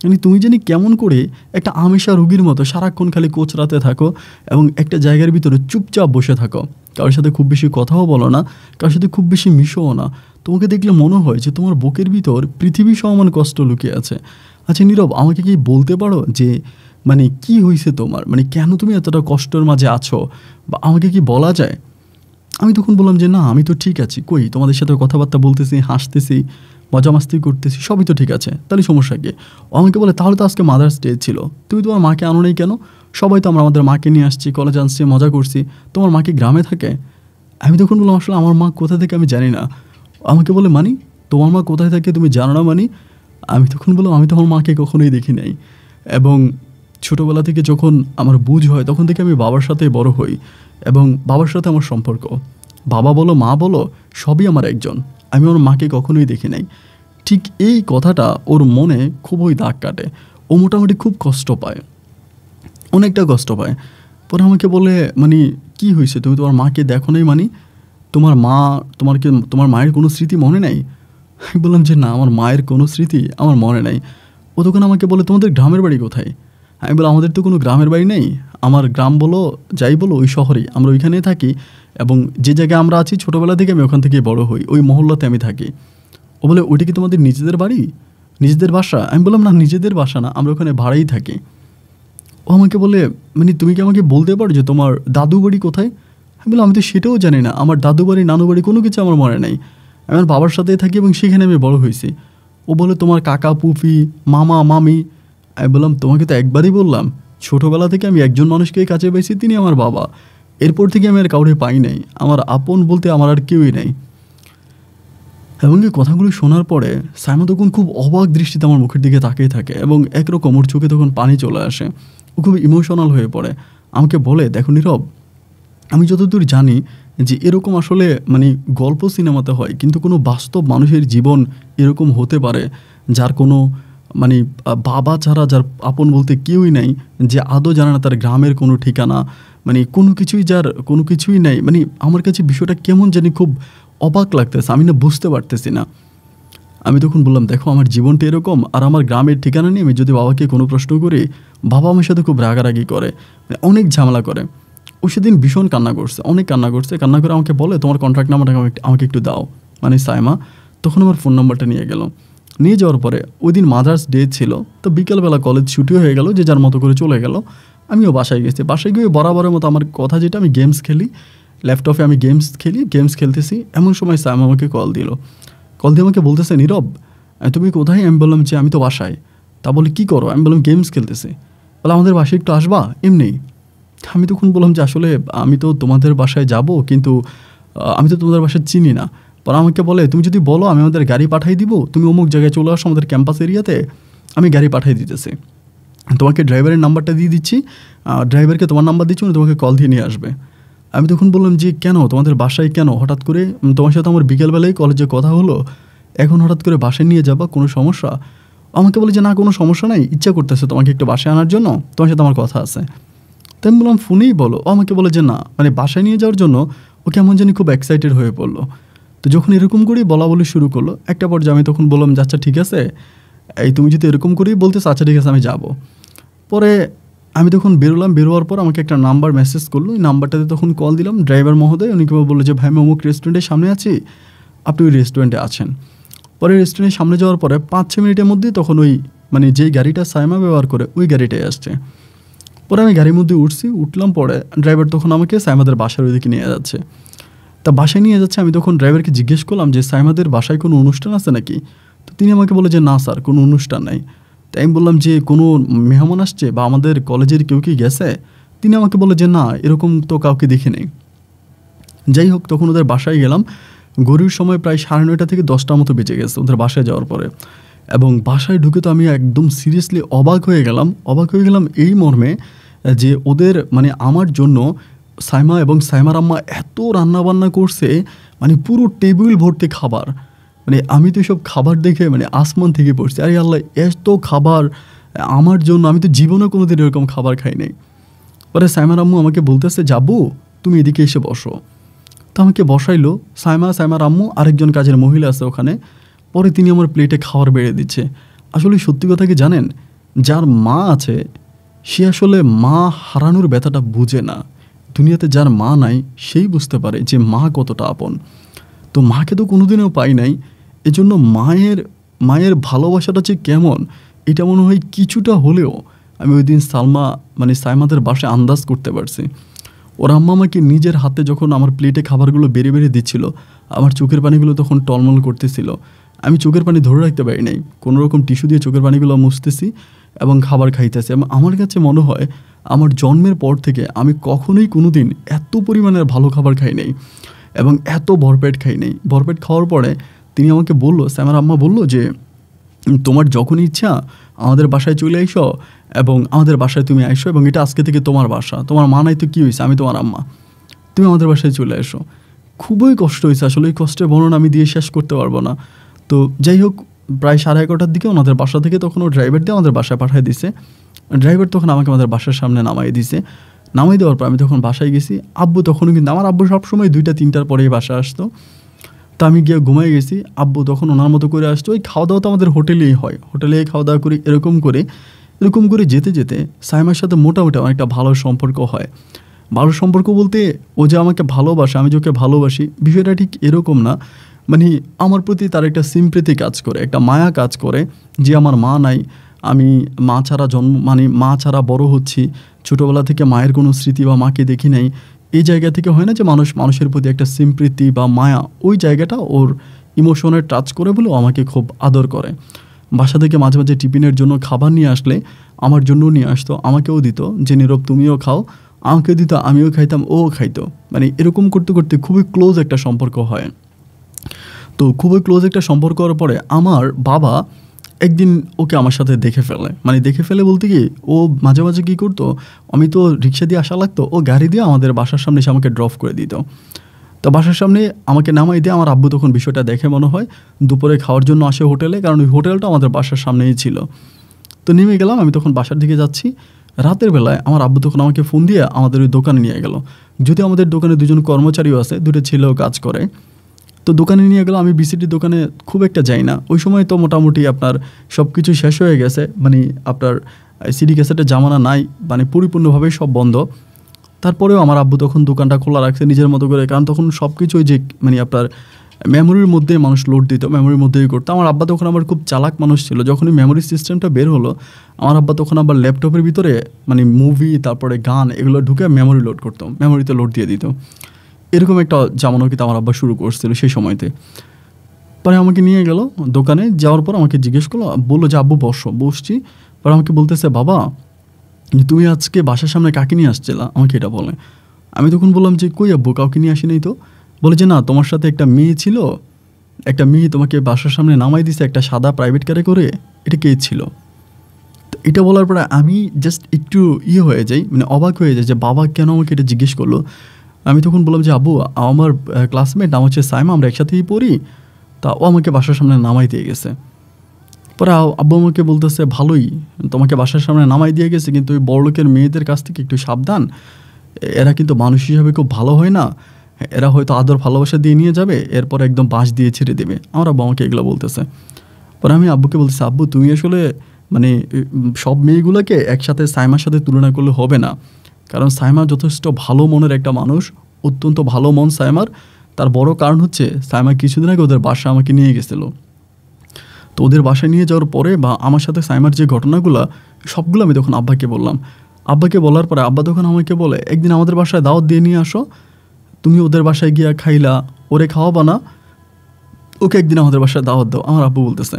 মানে তুমি জানি কেমন করে একটা আমেশা রুগীর মতো সারাক্ষণ খালি কোচরাতে থাকো এবং একটা জায়গার ভিতরে চুপচাপ বসে থাকো, কারোর সাথে খুব বেশি কথাও বলো না, কারোর সাথে খুব বেশি মিশোও না। তোমাকে দেখলে মনে হয় যে তোমার বুকের ভিতর পৃথিবী সমান কষ্ট লুকিয়ে আছে। আচ্ছা নীরব, আমাকে কি বলতে পারো যে মানে কি হয়েছে তোমার, মানে কেন তুমি এতটা কষ্টের মাঝে আছো, বা আমাকে কি বলা যায়? আমি তখন বললাম যে না, আমি তো ঠিক আছি, কই তোমাদের সাথে কথাবার্তা বলতেছি, হাসতেছি, মজা মাস্তি করতেছি, সবই তো ঠিক আছে, তাহলে সমস্যা কি? ও আমাকে বলে তাহলে তো আজকে মাদার্স ডে ছিল, তুমি তোমার মাকে আনো নাই কেন? সবাই তো আমরা আমাদের মাকে নিয়ে আসছি, কলেজে আনছি, মজা করছি, তোমার মা কি গ্রামে থাকে? আমি তখন বললাম আসলে আমার মা কোথায় থাকে আমি জানি না। আমাকে বলে মানি, তোমার মা কোথায় থাকে তুমি জানো না মানি? আমি তখন বললাম আমি তো আমার মাকে কখনোই দেখি নাই, এবং ছোটোবেলা থেকে যখন আমার বুঝ হয় তখন থেকে আমি বাবার সাথে বড় হই, এবং বাবার সাথে আমার সম্পর্ক, বাবা বলো মা বলো সবই আমার একজন, আমি ওর মাকে কখনোই দেখি নাই। ঠিক এই কথাটা ওর মনে খুবই দাগ কাটে, ও মোটামুটি খুব কষ্ট পায়, অনেকটা কষ্ট পায়। পরে আমাকে বলে মানে কি হয়েছে, তুমি তোমার মাকে দেখো নাই? মানে তোমার মায়ের কোনো স্মৃতি মনে নেই? আমি বললাম যে না, আমার মায়ের কোনো স্মৃতি আমার মনে নাই। ও তখন আমাকে বলে তোমাদের গ্রামের বাড়ি কোথায়? আমি বললাম আমাদের তো কোনো গ্রামের বাড়ি নেই, আমার গ্রাম বলো যাই বলো ওই শহরেই, আমরা ওইখানেই থাকি, এবং যে জায়গায় আমরা আছি ছোটোবেলা থেকে আমি ওখান থেকেই বড় হই, ওই মহল্লাতে আমি থাকি। ও বলে ওইটা কি তোমাদের নিজেদের বাড়ি, নিজেদের বাসা? আমি বললাম না, নিজেদের বাসা না, আমরা ওখানে ভাড়াই থাকি। ও আমাকে বলে মানে তুমি কি আমাকে বলতে পারো যে তোমার দাদু বাড়ি কোথায়? আমি বললাম আমি তো সেটাও জানি না, আমার দাদু বাড়ি নানু বাড়ি কোনো কিছু আমার মনে নেই, আমি আমার বাবার সাথেই থাকি এবং সেখানে আমি বড় হয়েছি। ও বলে তোমার কাকা পুফি মামা মামি? আমি বললাম তোমাকে তো একবারই বললাম, ছোটোবেলা থেকে আমি একজন মানুষকেই কাছে পেয়েছি, তিনি আমার বাবা, এরপর থেকে আমি আর কাউরে পাই নাই, আমার আপন বলতে আমার আর কেউই নেই। এবং এই কথাগুলো শোনার পরে সাইমা তখন খুব অবাক দৃষ্টিতে আমার মুখের দিকে তাকিয়ে থাকে এবং একরকম ওর চোখে তখন পানি চলে আসে, ও খুব ইমোশনাল হয়ে পড়ে। আমাকে বলে দেখো নীরব, আমি যতদূর জানি যে এরকম আসলে মানে গল্প সিনেমাতে হয়, কিন্তু কোনো বাস্তব মানুষের জীবন এরকম হতে পারে যার কোনো মানে বাবা ছাড়া যার আপন বলতে কেউই নাই, যে আদৌ জানে না তার গ্রামের কোনো ঠিকানা, মানে কোনো কিছুই যার কোনো কিছুই নাই। মানে আমার কাছে বিষয়টা কেমন জানি খুব অবাক লাগতেছে, আমি না বুঝতে পারতেছি না। আমি তখন বললাম, দেখো আমার জীবনটা এরকম, আর আমার গ্রামের ঠিকানা নিয়ে আমি যদি বাবাকে কোনো প্রশ্ন করি, বাবা আমার সাথে খুব রাগারাগি করে, মানে অনেক ঝামেলা করে। ও সেদিন ভীষণ কান্না করছে, অনেক কান্না করছে। কান্না করে আমাকে বলে, তোমার কন্ট্যাক্ট নাম্বারটা আমাকে একটু দাও, মানে সাইমা। তখন আমার ফোন নাম্বারটা নিয়ে গেল। নিয়ে যাওয়ার পরে ওই দিন মাদার্স ডে ছিল, তো বিকেলবেলা কলেজ ছুটি হয়ে গেল, যে যার মতো করে চলে গেল। আমিও বাসায় গেছি। বাসায় গিয়ে বরাবরের মতো আমার কথা যেটা, আমি গেমস খেলি, ল্যাপটপে আমি গেমস খেলতেছি। এমন সময় সাইমা আমাকে কল দিল। কল দিয়ে আমাকে বলতেছে, নীরব তুমি কোথায়? আমি বললাম যে আমি তো বাসায়। তা বলে কী করো? আমি বললাম গেমস খেলতেছি। বলে আমাদের বাসায় একটু আসবা এমনি? আমি তখন বললাম যে আসলে আমি তো তোমাদের বাসায় যাব, কিন্তু আমি তো তোমাদের বাসায় চিনি না। পরে আমাকে বলে, তুমি যদি বলো আমি আমাদের গাড়ি পাঠিয়ে দিব, তুমি অমুক জায়গায় চলে আসো আমাদের ক্যাম্পাস এরিয়াতে, আমি গাড়ি পাঠিয়ে দিতেছি, তোমাকে ড্রাইভারের নাম্বারটা দিয়ে দিচ্ছি, ড্রাইভারকে তোমার নাম্বার দিচ্ছি, উনি তোমাকে কল দিয়ে নিয়ে আসবে। আমি তখন বললাম যে কেন, তোমাদের বাসায় কেন হঠাৎ করে? তোমার সাথে আমার বিকেলবেলায় কলেজে কথা হলো, এখন হঠাৎ করে বাসায় নিয়ে যাবা, কোনো সমস্যা? আমাকে বলে যে না, কোনো সমস্যা নাই, ইচ্ছা করতেছে তোমাকে একটু বাসায় আনার জন্য, তোমার সাথে আমার কথা আছে। তাই আমি বললাম ফোনেই বলো। ও আমাকে বলে যে না, মানে বাসায় নিয়ে যাওয়ার জন্য ও কেমন জানি খুব এক্সাইটেড হয়ে পড়লো। তো যখন এরকম করেই বলা বলি শুরু করলো, একটা পর্যায়ে আমি তখন বললাম যে আচ্ছা ঠিক আছে, এই তুমি যদি এরকম করেই বলতেছো, আচ্ছা ঠিক আছে আমি যাব। পরে আমি তখন বেরোলাম। বেরোয়ার পর আমাকে একটা নাম্বার মেসেজ করলো, ওই নাম্বারটাতে তখন কল দিলাম। ড্রাইভার মহোদয়, উনি কেউ বললো যে ভাই আমি অমুক রেস্টুরেন্টের সামনে আছি, আপনি ওই রেস্টুরেন্টে আছেন। পরে রেস্টুরেন্টের সামনে যাওয়ার পরে 5-6 মিনিটের মধ্যেই তখন ওই মানে যেই গাড়িটা সাইমা ব্যবহার করে ওই গাড়িটাই আসছে। পরে আমি গাড়ির মধ্যে উঠলাম। পরে ড্রাইভার তখন আমাকে সাইমাদের বাসার ওইদিকে নিয়ে যাচ্ছে। তা বাসায় নিয়ে যাচ্ছে, আমি তখন ড্রাইভারকে জিজ্ঞেস করলাম যে সাইমাদের বাসায় কোনো অনুষ্ঠান আছে নাকি? তো তিনি আমাকে বলে যে না স্যার, কোনো অনুষ্ঠান নাই। তাই আমি বললাম যে কোনো মেহমান আসছে বা আমাদের কলেজের কেউ কি গেছে? তিনি আমাকে বলে যে না, এরকম তো কাউকে দেখি নেই। যাই হোক, তখন ওদের বাসায় গেলাম। গরুর সময় প্রায় 9:30 থেকে 10টার মতো বেজে গেছে ওদের বাসায় যাওয়ার পরে। এবং বাসায় ঢুকে তো আমি একদম সিরিয়াসলি অবাক হয়ে গেলাম এই মর্মে যে ওদের মানে আমার জন্য সাইমা এবং সাইমার আম্মা এত রান্নাবান্না করছে, মানে পুরো টেবিল ভর্তি খাবার। মানে আমি তো সব খাবার দেখে মানে আসমান থেকে পড়ছি, আরে আল্লাহ এত খাবার আমার জন্য, আমি তো জীবনে কোনো দিন এরকম খাবার খাই নাই। পরে সাইমার আম্মু আমাকে বলতেছে যাবো, তুমি এদিকে এসে বসো। তো আমাকে বসাইলো। সাইমার আম্মু আরেকজন কাজের মহিলা আছে ওখানে। পরে তিনি আমার প্লেটে খাবার বেড়ে দিচ্ছে। আসলে সত্যি কথা কি জানেন, যার মা আছে সে আসলে মা হারানোর ব্যথাটা বুঝে না। দুনিয়াতে যার মা নাই সেই বুঝতে পারে যে মা কতটা আপন। তো মাকে তো কোনোদিনও পাই নাই, এজন্য মায়ের ভালোবাসাটা যে কেমন এটা মনে হয় কিছুটা হলেও আমি ওই দিন সাইমাদের বাসায় আন্দাজ করতে পারছি। ওর আম্মা আমাকে নিজের হাতে যখন আমার প্লেটে খাবারগুলো বেড়ে বেড়ে দিচ্ছিল, আমার চোখের পানিগুলো তখন টলমল করতেছিল। আমি চোখের পানি ধরে রাখতে পারি নাই, কোনোরকম টিস্যু দিয়ে চোখের পানিগুলো মুছতেছি এবং খাবার খাইতেছি। এবং আমার কাছে মনে হয় আমার জন্মের পর থেকে আমি কখনোই কোনো দিন এত পরিমাণের ভালো খাবার খাই নাই এবং এত ভরপেট খাই নাই। ভরপেট খাওয়ার পরে তিনি আমাকে বললো, আমার আম্মা বললো যে তোমার যখন ইচ্ছা আমাদের বাসায় চলে আইসো এবং আমাদের বাসায় তুমি আইসো, এবং এটা আজকে থেকে তোমার বাসা, তোমার মা নাই তো কী হয়েছে, আমি তোমার আম্মা, তুমি আমাদের বাসায় চলে এসো। খুবই কষ্ট হয়েছে আসলে, এই কষ্টের বর্ণনা আমি দিয়ে শেষ করতে পারবো না। তো যাই হোক, প্রায় 11:30টার দিকে ওনাদের বাসা থেকে তখন ও ড্রাইভার দিয়ে আমাদের বাসায় পাঠিয়ে দিছে। ড্রাইভার তখন আমাকে আমাদের বাসার সামনে নামাই দিছে। নামাই দেওয়ার পর আমি তখন বাসায় গেছি। আব্বু তখনও কিন্তু, আমার আব্বু সবসময় 2টা-3টার পরেই বাসা আসতো। তো আমি গিয়ে ঘুমাই গেছি। আব্বু তখন ওনার মতো করে আসতো। ওই খাওয়া দাওয়া তো আমাদের হোটেলেই হয়, হোটেলেই খাওয়া দাওয়া করি। এরকম করে যেতে যেতে সাইমার সাথে মোটামুটি অনেকটা ভালো সম্পর্ক হয়। ভালো সম্পর্ক বলতে ও যে আমাকে ভালোবাসে, আমি যে ওকে ভালোবাসি, বিষয়টা ঠিক এরকম না। মানে আমার প্রতি তার একটা সিম্প্যাথি কাজ করে, একটা মায়া কাজ করে যে আমার মা নাই, আমি মা ছাড়া বড় হচ্ছি, ছোটোবেলা থেকে মায়ের কোনো স্মৃতি বা মাকে দেখি নাই। এই জায়গা থেকে হয় না যে মানুষের প্রতি একটা সিম্প্যাথি বা মায়া, ওই জায়গাটা ওর ইমোশনের টাচ করে বলে আমাকে খুব আদর করে। বাসা থেকে মাঝে মাঝে টিফিনের জন্য খাবার নিয়ে আসলে আমার জন্যও নিয়ে আসতো, আমাকেও দিত যে নীরব তুমিও খাও, আমাকে দিত আমিও খাইতাম, ও খাইতো। মানে এরকম করতে করতে খুবই ক্লোজ একটা সম্পর্ক হয়। তো খুবই ক্লোজ একটা সম্পর্ক হওয়ার পরে আমার বাবা একদিন ওকে আমার সাথে দেখে ফেলে বলতে কি, ও মাঝে মাঝে কী করতো, আমি তো রিক্সা দিয়ে আসা লাগতো, ও গাড়ি দিয়ে আমাদের বাসার সামনে এসে আমাকে ড্রপ করে দিত। তো বাসার সামনে আমাকে নামাই দিয়ে আমার আব্বু তখন বিষয়টা দেখে মনে হয় দুপুরে খাওয়ার জন্য আসে হোটেলে, কারণ ওই হোটেলটা আমাদের বাসার সামনেই ছিল। তো নেমে গেলাম, আমি তখন বাসার দিকে যাচ্ছি। রাতের বেলায় আমার আব্বু তখন আমাকে ফোন দিয়ে আমাদের ওই দোকানে নিয়ে গেল। যদিও আমাদের দোকানে দুজন কর্মচারীও আছে, দুটো ছেলেও কাজ করে। তো দোকানে নিয়ে গেল। আমি বিসিটির দোকানে খুব একটা যাই না ওই সময়, তো মোটামুটি আপনার সব কিছু শেষ হয়ে গেছে, মানে আপনার সিডি ক্যাসেটের জামানা নাই, মানে পরিপূর্ণভাবেই সব বন্ধ। তারপরেও আমার আব্বু তখন দোকানটা খোলা রাখছে নিজের মতো করে, কারণ তখন সব কিছুই যে মানে আপনার মেমোরির মধ্যে মানুষ লোড দিত, মেমোরির মধ্যেই করতো। আমার আব্বা তখন আবার খুব চালাক মানুষ ছিল। যখনই মেমোরি সিস্টেমটা বের হলো, আমার আব্বা তখন আবার ল্যাপটপের ভিতরে মানে মুভি তারপরে গান এগুলো ঢুকে মেমোরি লোড করতো, মেমোরিতে লোড দিয়ে দিত। এরকম একটা জামানো কিন্তু আমার আব্বা শুরু করছিল সেই সময়তে। পরে আমাকে নিয়ে গেল দোকানে, যাওয়ার পর আমাকে জিজ্ঞেস করলো, বললো যে আব্বু বসছি। পরে আমাকে বলতেছে, বাবা তুমি আজকে বাসার সামনে কাকে নিয়ে আসছিলা, আমাকে এটা বলে। আমি তখন বললাম যে কই আব্বু, কাউকে নিয়ে আসিনি তো। বলে যে না, তোমার সাথে একটা মেয়ে ছিল, একটা মেয়ে তোমাকে বাসার সামনে নামাই দিছে একটা সাদা প্রাইভেট কারে করে, এটা কে ছিল? তো এটা বলার পরে আমি জাস্ট একটু হয়ে যাই, মানে অবাক হয়ে যায় যে বাবা কেন আমাকে এটা জিজ্ঞেস করলো। আমি তখন বললাম যে আব্বু, আমার ক্লাসমেট নাম হচ্ছে সাইমা, আমরা একসাথেই পড়ি, তা ও আমাকে বাসার সামনে নামাই দিয়ে গেছে। পরে আব্বু আমাকে বলতেছে, ভালোই, তোমাকে বাসার সামনে নামাই দিয়ে গেছে, কিন্তু ওই বড়লোকের মেয়েদের কাছ থেকে একটু সাবধান, এরা কিন্তু মানুষ হিসাবে খুব ভালো হয় না, এরা হয়তো আদর ভালোবাসা দিয়ে নিয়ে যাবে, এরপর একদম বাঁশ দিয়ে ছেড়ে দেবে। আমার আব্বু আমাকে এগুলো বলতেছে। পরে আমি আব্বুকে বলতেছি, আব্বু তুমি আসলে মানে সব মেয়েগুলোকে একসাথে সাইমার সাথে তুলনা করলে হবে না, কারণ সাইমা যথেষ্ট ভালো মনের একটা মানুষ, অত্যন্ত ভালো মন সাইমার। তার বড় কারণ হচ্ছে সাইমা কিছুদিন আগে ওদের বাসায় আমাকে নিয়ে গেছিলো। তো ওদের বাসায় নিয়ে যাওয়ার পরে বা আমার সাথে সাইমার যে ঘটনাগুলো সবগুলো আমি তখন আব্বাকে বললাম। আব্বাকে বলার পরে আব্বা তখন আমাকে বলে, একদিন আমাদের বাসায় দাওয়াত দিয়ে নিয়ে আসো, তুমি ওদের বাসায় গিয়া খাইলা, ওরে খাওয়াবা না, ওকে একদিন আমাদের বাসায় দাওয়াত দাও। আমার আব্বু বলতেছে।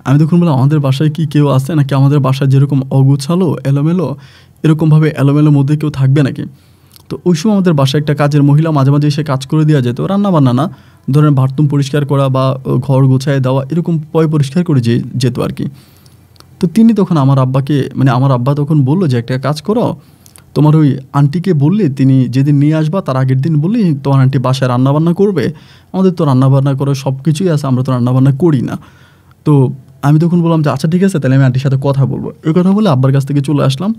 আমি তখন বললাম, আমাদের বাসায় কি কেউ আছে নাকি? আমাদের বাসায় যেরকম অগুছালো এলোমেলো, এরকমভাবে এলোমেলোর মধ্যে কেউ থাকবে নাকি? তো ওই সময় আমাদের বাসায় একটা কাজের মহিলা মাঝে মাঝে এসে কাজ করে দেওয়া যেত, রান্না বান্না না, ধরেন বাথরুম পরিষ্কার করা বা ঘর গোছায় দেওয়া, এরকম পরিষ্কার করে যেত আর কি। তো তিনি তখন আমার আব্বাকে, মানে আমার আব্বা তখন বললো যে একটা কাজ করো, তোমার ওই আন্টিকে বললে তিনি যেদিন নিয়ে আসবা তার আগের দিন বললি তোমার আন্টি বাসায় রান্নাবান্না করবে, আমাদের তো রান্নাবান্না করে সব কিছুই আছে, আমরা তো রান্নাবান্না করি না। তো আমি তখন বললাম যে আচ্ছা ঠিক আছে, তাহলে আমি আন্টির সাথে কথা বলবো। এই কথা বলে আব্বার কাছ থেকে চলে আসলাম।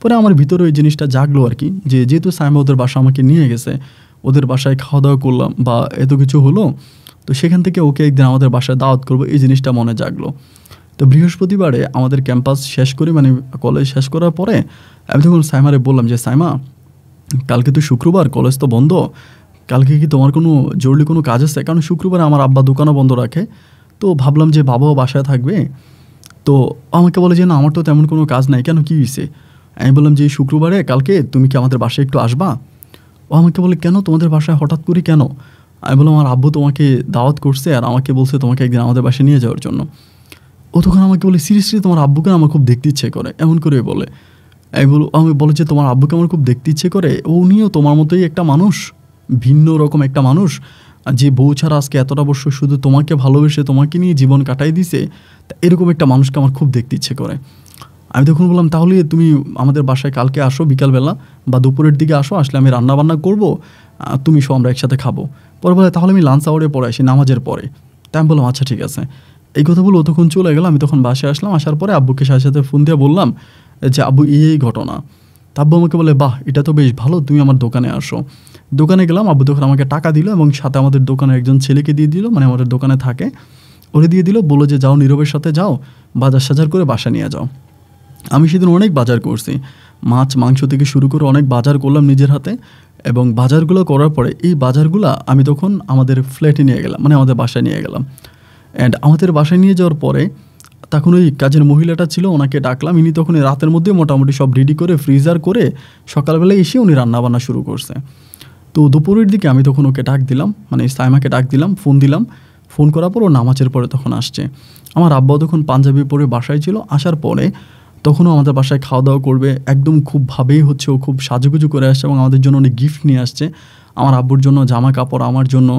পরে আমার ভিতরে ওই জিনিসটা জাগলো আর কি, যে যেহেতু সাইমা ওদের বাসা আমাকে নিয়ে গেছে, ওদের বাসায় খাওয়া দাওয়া করলাম বা এত কিছু হলো, তো সেখান থেকে ওকে একদিন আমাদের বাসায় দাওয়াত করবো, এই জিনিসটা মনে জাগলো। তো বৃহস্পতিবারে আমাদের ক্যাম্পাস শেষ করি, মানে কলেজ শেষ করার পরে আমি তখন সাইমারে বললাম যে সাইমা, কালকে তো শুক্রবার, কলেজ তো বন্ধ, কালকে কি তোমার কোনো জরুরি কোনো কাজ আছে? কারণ শুক্রবারে আমার আব্বা দোকানও বন্ধ রাখে, তো ভাবলাম যে বাবাও বাসায় থাকবে। তো আমাকে বলে যে না, আমার তো তেমন কোনো কাজ নাই, কেন কী হয়েছে? আমি বললাম যে শুক্রবারে কালকে তুমি কি আমাদের বাসায় একটু আসবা? ও আমাকে বলে, কেন তোমাদের বাসায় হঠাৎ করে কেন? আমি বললাম, আমার আব্বু তোমাকে দাওয়াত করছে আর আমাকে বলছে তোমাকে একদিন আমাদের বাসায় নিয়ে যাওয়ার জন্য। ও তখন আমাকে বলে, সিরিয়াসলি তোমার আব্বুকে আমার খুব দেখতে ইচ্ছে করে, এমন করে বলে। আমি বলে যে তোমার আব্বুকে আমার খুব দেখতে ইচ্ছে করে, উনিও তোমার মতোই একটা মানুষ, ভিন্ন রকম একটা মানুষ, যে বউ ছাড়া আজকে এতটা বছর শুধু তোমাকে ভালোবেসে তোমাকে নিয়ে জীবন কাটাই দিছে, তা এরকম একটা মানুষকে আমার খুব দেখতে ইচ্ছে করে। আমি তখন বললাম, তাহলে তুমি আমাদের বাসায় কালকে আসো বিকালবেলা বা দুপুরের দিকে আসো, আসলে আমি রান্নাবান্না করবো, তুমি সব আমরা একসাথে খাবো। পরে বলে, তাহলে আমি লাঞ্চ আওয়ারে পরে আসি, নামাজের পরে। তাই আমি বললাম আচ্ছা ঠিক আছে। এই কথা বলে ও তখন চলে গেল। আমি তখন বাসায় আসলাম, আসার পরে আব্বুকে সাথে সাথে ফোন দিয়ে বললাম যে আব্বু এই ঘটনা। তা আব্বু আমাকে বলে, বাহ, এটা তো বেশ ভালো, তুমি আমার দোকানে আসো। দোকানে গেলাম, আব্বু তখন আমাকে টাকা দিল এবং সাথে আমাদের দোকানের একজন ছেলেকে দিয়ে দিল, মানে আমাদের দোকানে থাকে, ওরে দিয়ে দিল, বললো যে যাও নীরবের সাথে যাও, বাজার সাজার করে বাসা নিয়ে যাও। আমি সেদিন অনেক বাজার করছি, মাছ মাংস থেকে শুরু করে অনেক বাজার করলাম নিজের হাতে। এবং বাজারগুলো করার পরে এই বাজারগুলো আমি তখন আমাদের ফ্ল্যাটে নিয়ে গেলাম, মানে আমাদের বাসায় নিয়ে গেলাম। অ্যান্ড আমাদের বাসায় নিয়ে যাওয়ার পরে তখন ওই কাজের মহিলাটা ছিল, ওনাকে ডাকলাম। ইনি তখন রাতের মধ্যে মোটামুটি সব রেডি করে ফ্রিজার করে সকালবেলায় এসে উনি রান্নাবান্না শুরু করছে। তো দুপুরের দিকে আমি তখন ওকে ডাক দিলাম, মানে সাইমাকে ডাক দিলাম, ফোন দিলাম। ফোন করার পর ও নামাজের পরে তখন আসছে। আমার আব্বাও তখন পাঞ্জাবি পরে বাসায় ছিল। আসার পরে তখনও আমাদের বাসায় খাওয়া দাওয়া করবে, একদম খুবভাবেই হচ্ছে, ও খুব সাজুগুজু করে আসছে এবং আমাদের জন্য অনেক গিফট নিয়ে আসছে, আমার আব্বুর জন্য জামা কাপড়, আমার জন্য,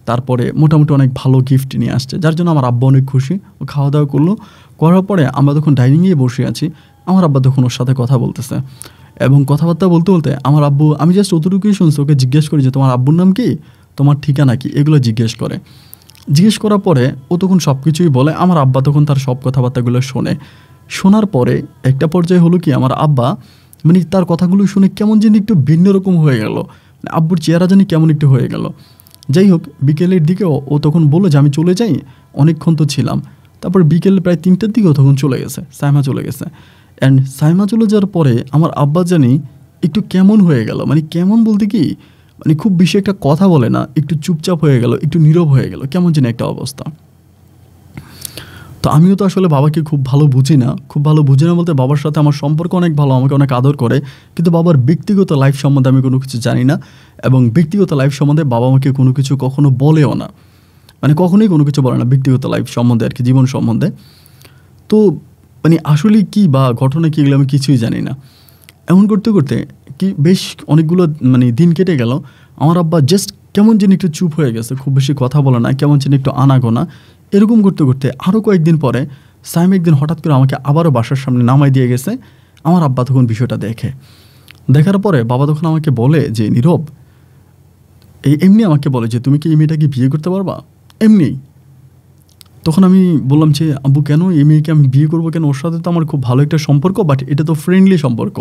তারপরে মোটামুটি অনেক ভালো গিফট নিয়ে আসছে, যার জন্য আমার আব্বা অনেক খুশি। ও খাওয়া দাওয়া করলো, করার পরে আমরা তখন ডাইনিংয়ে বসে আছি। আমার আব্বা তখন ওর সাথে কথা বলতেছে এবং কথাবার্তা বলতে বলতে আমার আব্বু, আমি জাস্ট অতটুকুই শুনছি, ওকে জিজ্ঞেস করি যে তোমার আব্বুর নাম কি? তোমার ঠিকানা কি, এগুলো জিজ্ঞেস করে। জিজ্ঞেস করার পরে ও তখন সব কিছুই বলে। আমার আব্বা তখন তার সব কথাবার্তাগুলো শোনে। শোনার পরে একটা পর্যায়ে হলো কি, আমার আব্বা মানে তার কথাগুলো শুনে কেমন যেন একটু ভিন্ন রকম হয়ে গেল, মানে আব্বুর চেহারা জানি কেমন একটু হয়ে গেল। যাই হোক, বিকেলের দিকে ও তখন বললো যে আমি চলে যাই, অনেকক্ষণ তো ছিলাম। তারপর বিকেল প্রায় 3টার দিকেও তখন চলে গেছে, সাইমা চলে গেছে। অ্যান্ড সাইমা চলে যাওয়ার পরে আমার আব্বা জানি একটু কেমন হয়ে গেল, মানে কেমন বলতে কি, মানে খুব বেশি একটা কথা বলে না, একটু চুপচাপ হয়ে গেল, একটু নীরব হয়ে গেল, কেমন যেন একটা অবস্থা। তো আমিও তো আসলে বাবাকে খুব ভালো বুঝি না, বলতে বাবার সাথে আমার সম্পর্ক অনেক ভালো, আমাকে অনেক আদর করে, কিন্তু বাবার ব্যক্তিগত লাইফ সম্বন্ধে আমি কোনো কিছু জানি না, এবং ব্যক্তিগত লাইফ সম্বন্ধে বাবা আমাকে কোনো কিছু কখনো বলেও না, মানে কখনোই কোনো কিছু বলে না ব্যক্তিগত লাইফ সম্বন্ধে আর কি, জীবন সম্বন্ধে। তো মানে আসলে কি বা ঘটনা কী, এগুলো আমি কিছুই জানি না। এমন করতে করতে কি বেশ অনেকগুলো মানে দিন কেটে গেল। আমার আব্বা জাস্ট কেমন যেন একটু চুপ হয়ে গেছে, খুব বেশি কথা বলে না, কেমন যেন একটু আনাগোনা। এরকম করতে করতে আরও কয়েকদিন পরে সাইম একদিন হঠাৎ করে আমাকে আবারও বাসার সামনে নামাই দিয়ে গেছে। আমার আব্বা তখন বিষয়টা দেখার পরে বাবা তখন আমাকে বলে যে নীরব, এমনি আমাকে বলে যে তুমি কি এই মেয়েটাকে বিয়ে করতে পারবা এমনি। তখন আমি বললাম যে আব্বু কেন, এই মেয়েকে আমি বিয়ে করবো কেন, ওর সাথে তো আমার খুব ভালো একটা সম্পর্ক, বাট এটা তো ফ্রেন্ডলি সম্পর্ক,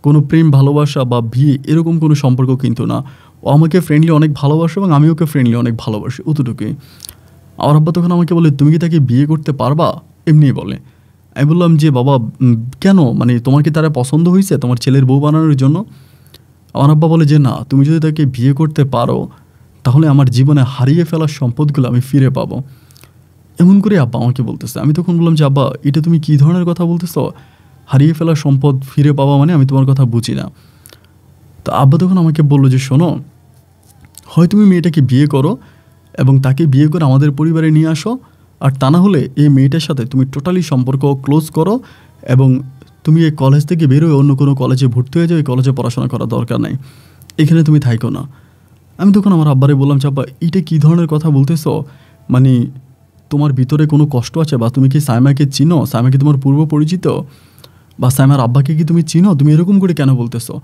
কোনো প্রেম ভালোবাসা বা বিয়ে এরকম কোনো সম্পর্ক কিন্তু না। ও আমাকে ফ্রেন্ডলি অনেক ভালোবাসে এবং আমি ওকে ফ্রেন্ডলি অনেক ভালোবাসি, অতটুকুই। আমার আব্বা তখন আমাকে বলে তুমি কি তাকে বিয়ে করতে পারবা, এমনি বলে। আমি বললাম যে বাবা কেন, মানে তোমার কি তারা পছন্দ হয়েছে তোমার ছেলের বউ বানানোর জন্য? আমার আব্বা বলে যে না, তুমি যদি তাকে বিয়ে করতে পারো তাহলে আমার জীবনে হারিয়ে ফেলার সম্পদগুলো আমি ফিরে পাবো, এমন করে আব্বা আমাকে বলতেছে। আমি তখন বললাম যে আব্বা এটা তুমি কী ধরনের কথা বলতেছো, হারিয়ে ফেলার সম্পদ ফিরে পাওয়া মানে আমি তোমার কথা বুঝি না। তো আব্বা তখন আমাকে বললো যে শোনো, হয় তুমি মেয়েটাকে বিয়ে করো এবং তাকে বিয়ে করে আমাদের পরিবারে নিয়ে আসো, আর তা না হলে এই মেয়েটার সাথে তুমি টোটালি সম্পর্ক ক্লোজ করো এবং তুমি এই কলেজ থেকে বেরোয় অন্য কোনো কলেজে ভর্তি হয়ে যাও, এই কলেজে পড়াশোনা করার দরকার নাই, এখানে তুমি থাইকো না। আমি তখন আমার আব্বারে বললাম যে আব্বা এটা কী ধরনের কথা বলতেছো, মানে তোমার ভিতরে কোনো কষ্ট আছে, বা তুমি কি সাইমাকে চিনো, সাইমা কি তোমার পূর্ব পরিচিত, বা সাইমার আব্বাকে কি তুমি চিনো, তুমি এরকম করে কেন বলতেছো?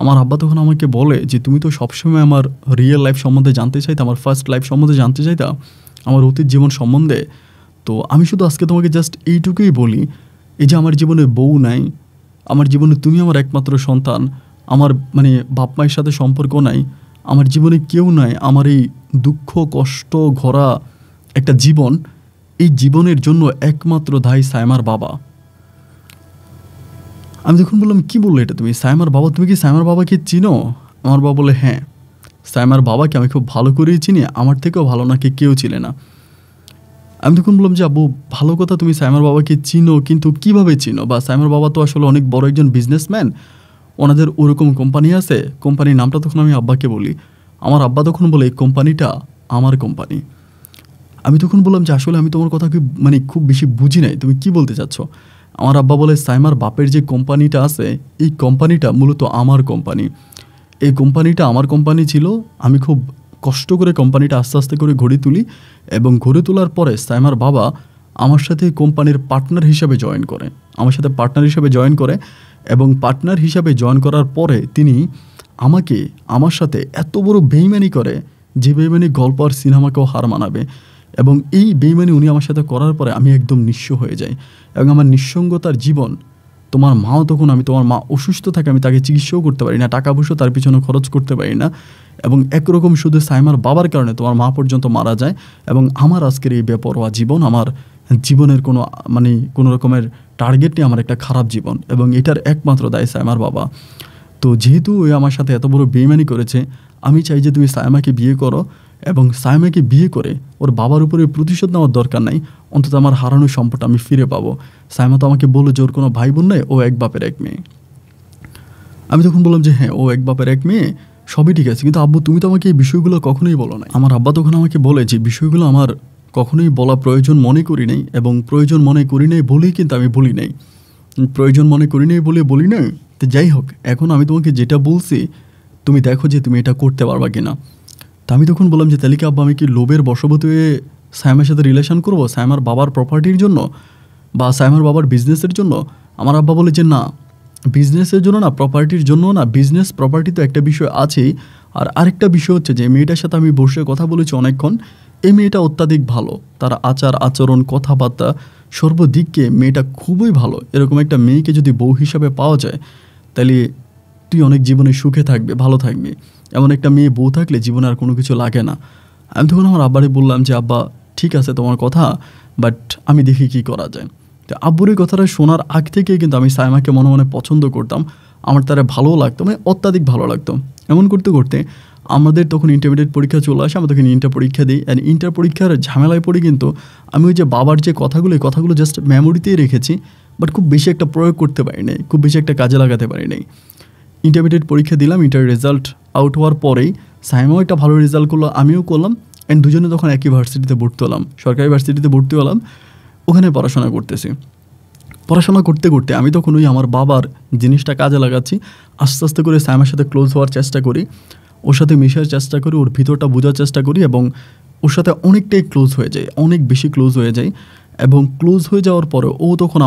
আমার আব্বা তখন আমাকে বলে যে তুমি তো সবসময় আমার রিয়েল লাইফ সম্বন্ধে জানতে চাইতা, আমার ফার্স্ট লাইফ সম্বন্ধে জানতে চাইতা, আমার অতীত জীবন সম্বন্ধে। তো আমি শুধু আজকে তোমাকে জাস্ট এইটুকুই বলি, এই যে আমার জীবনে বউ নাই, আমার জীবনে তুমি আমার একমাত্র সন্তান, আমার মানে বাপ মায়ের সাথে সম্পর্ক নাই, আমার জীবনে কেউ নাই, আমার এই দুঃখ কষ্ট ঘোরা একটা জীবন, এই জীবনের জন্য একমাত্র দায়ী সাইমার বাবা। আমি তখন বললাম কী বললো এটা তুমি, সাইমার বাবা, তুমি কি সাইমার বাবাকে চিনো? আমার বাবা বলে হ্যাঁ, সাইমার বাবাকে আমি খুব ভালো করেই চিনি, আমার থেকেও ভালো নাকি কেউ ছিল না। আমি তখন বললাম যে আব্বু ভালো কথা, তুমি সাইমার বাবাকে চিনো, কিন্তু কিভাবে চিনো, বা সাইমার বাবা তো আসলে অনেক বড় একজন বিজনেসম্যান, ওনাদের ওরকম কোম্পানি আছে, কোম্পানির নামটা তখন আমি আব্বাকে বলি। আমার আব্বা তখন বলে এই কোম্পানিটা আমার কোম্পানি। আমি তখন বললাম যে আসলে আমি তোমার কথা মানে খুব বেশি বুঝি নাই, তুমি কি বলতে চাচ্ছ? আমার আব্বা বলে সাইমার বাপের যে কোম্পানিটা আছে, এই কোম্পানিটা মূলত আমার কোম্পানি, এই কোম্পানিটা আমার কোম্পানি ছিল, আমি খুব কষ্ট করে কোম্পানিটা আস্তে আস্তে করে গড়ে তুলি, এবং গড়ে তোলার পরে সাইমার বাবা আমার সাথে কোম্পানির পার্টনার হিসাবে জয়েন করে, এবং পার্টনার হিসাবে জয়েন করার পরে তিনি আমাকে আমার সাথে এত বড় বেইমানি করে, যে বেইমানি গল্প আর সিনেমাকেও হার মানাবে, এবং এই বেইমানি উনি আমার সাথে করার পরে আমি একদম নিঃস্ব হয়ে যাই, এবং আমার নিঃসঙ্গতার জীবন। তোমার মাও তখন, তোমার মা অসুস্থ থাকে, আমি তাকে চিকিৎসাও করতে পারি না, টাকা পয়সা তার পিছনে খরচ করতে পারি না, এবং একরকম শুধু সাইমার বাবার কারণে তোমার মা পর্যন্ত মারা যায়, এবং আমার আজকের এই বেপরোয়া জীবন, আমার জীবনের কোনো রকমের টার্গেট নেই, আমার একটা খারাপ জীবন, এবং এটার একমাত্র দায় সাইমার বাবা। তো যেহেতু ওই আমার সাথে এত বড় বেইমানি করেছে, আমি চাই যে তুমি সাইমাকে বিয়ে করো, এবং সাইমাকে বিয়ে করে ওর বাবার উপরে প্রতিশোধ নেওয়ার দরকার নাই, অন্তত আমার হারানো সম্পদটা আমি ফিরে পাবো। সাইমা তো আমাকে বললো যে ওর কোনো ভাই বোন নেই, ও এক বাপের এক মেয়ে। আমি তখন বললাম যে হ্যাঁ, ও এক বাপের এক মেয়ে, সবই ঠিক আছে, কিন্তু আব্বু তুমি তো আমাকে এই বিষয়গুলো কখনোই বলো না। আমার আব্বা তখন আমাকে বলে যে বিষয়গুলো আমার কখনোই বলা প্রয়োজন মনে করি নাই, এবং প্রয়োজন মনে করি নাই বলেই কিন্তু আমি বলি নাই, প্রয়োজন মনে করি নাই বলে বলি নাই। তো যাই হোক, এখন আমি তোমাকে যেটা বলছি তুমি দেখো যে তুমি এটা করতে পারবা কিনা। তা আমি তখন বললাম যে তাহলে কি আব্বা আমি কি লোভের বশবর্তী হয়ে সাইমার সাথে রিলেশন করবো, সাইমার বাবার প্রপার্টির জন্য বা সাইমার বাবার বিজনেসের জন্য? আমার আব্বা বলে যে না, বিজনেসের জন্য না, প্রপার্টির জন্য না, বিজনেস প্রপার্টি তো একটা বিষয় আছেই, আর আরেকটা বিষয় হচ্ছে যে মেয়েটার সাথে আমি বসে কথা বলেছি অনেকক্ষণ, এই মেয়েটা অত্যাধিক ভালো, তার আচার আচরণ কথাবার্তা সর্বদিককে মেয়েটা খুবই ভালো। এরকম একটা মেয়েকে যদি বউ হিসাবে পাওয়া যায় তাহলে তুই অনেক জীবনে সুখে থাকবে, ভালো থাকবি। এমন একটা মেয়ে বউ থাকলে জীবনে আর কোনো কিছু লাগে না। আমি তখন আমার আব্বারে বললাম যে আব্বা ঠিক আছে তোমার কথা, বাট আমি দেখি কি করা যায়। তো আব্বুর এই কথাটা শোনার আগ থেকেই কিন্তু আমি সাইমাকে মনে মনে পছন্দ করতাম, আমার তারা ভালোও লাগতো, মানে অত্যাধিক ভালো লাগতো। এমন করতে করতে আমাদের তখন ইন্টারমিডিয়েট পরীক্ষা চলে আসে, আমরা তখন ইন্টার পরীক্ষা দিই। অ্যান্ড ইন্টার পরীক্ষার ঝামেলায় পড়ে কিন্তু আমি ওই যে বাবার যে কথাগুলো, এই কথাগুলো জাস্ট মেমোরিতেই রেখেছি, বাট খুব বেশি একটা প্রয়োগ করতে পারি নাই, খুব বেশি একটা কাজে লাগাতে পারি নাই। ইন্টারমিডিয়েট পরীক্ষা দিলাম, ইন্টার রেজাল্ট আউট হওয়ার পরেই সাইমাও একটা ভালো রেজাল্ট করলো, আমিও করলাম। অ্যান্ড দুজনে তখন একই ভার্সিটিতে ভর্তি হলাম, সরকারি ভার্সিটিতে ভর্তি হলাম, ওখানে পড়াশোনা করতেছি। পড়াশোনা করতে করতে আমি তখন ওই আমার বাবার জিনিসটা কাজে লাগাচ্ছি, আস্তে আস্তে করে সাইমার সাথে ক্লোজ হওয়ার চেষ্টা করি, ওর সাথে মিশার চেষ্টা করি, ওর ভিতরটা বোঝার চেষ্টা করি এবং ওর সাথে অনেকটাই ক্লোজ হয়ে যায়, অনেক বেশি ক্লোজ হয়ে যায়। এবং ক্লোজ হয়ে যাওয়ার পরে ও তখন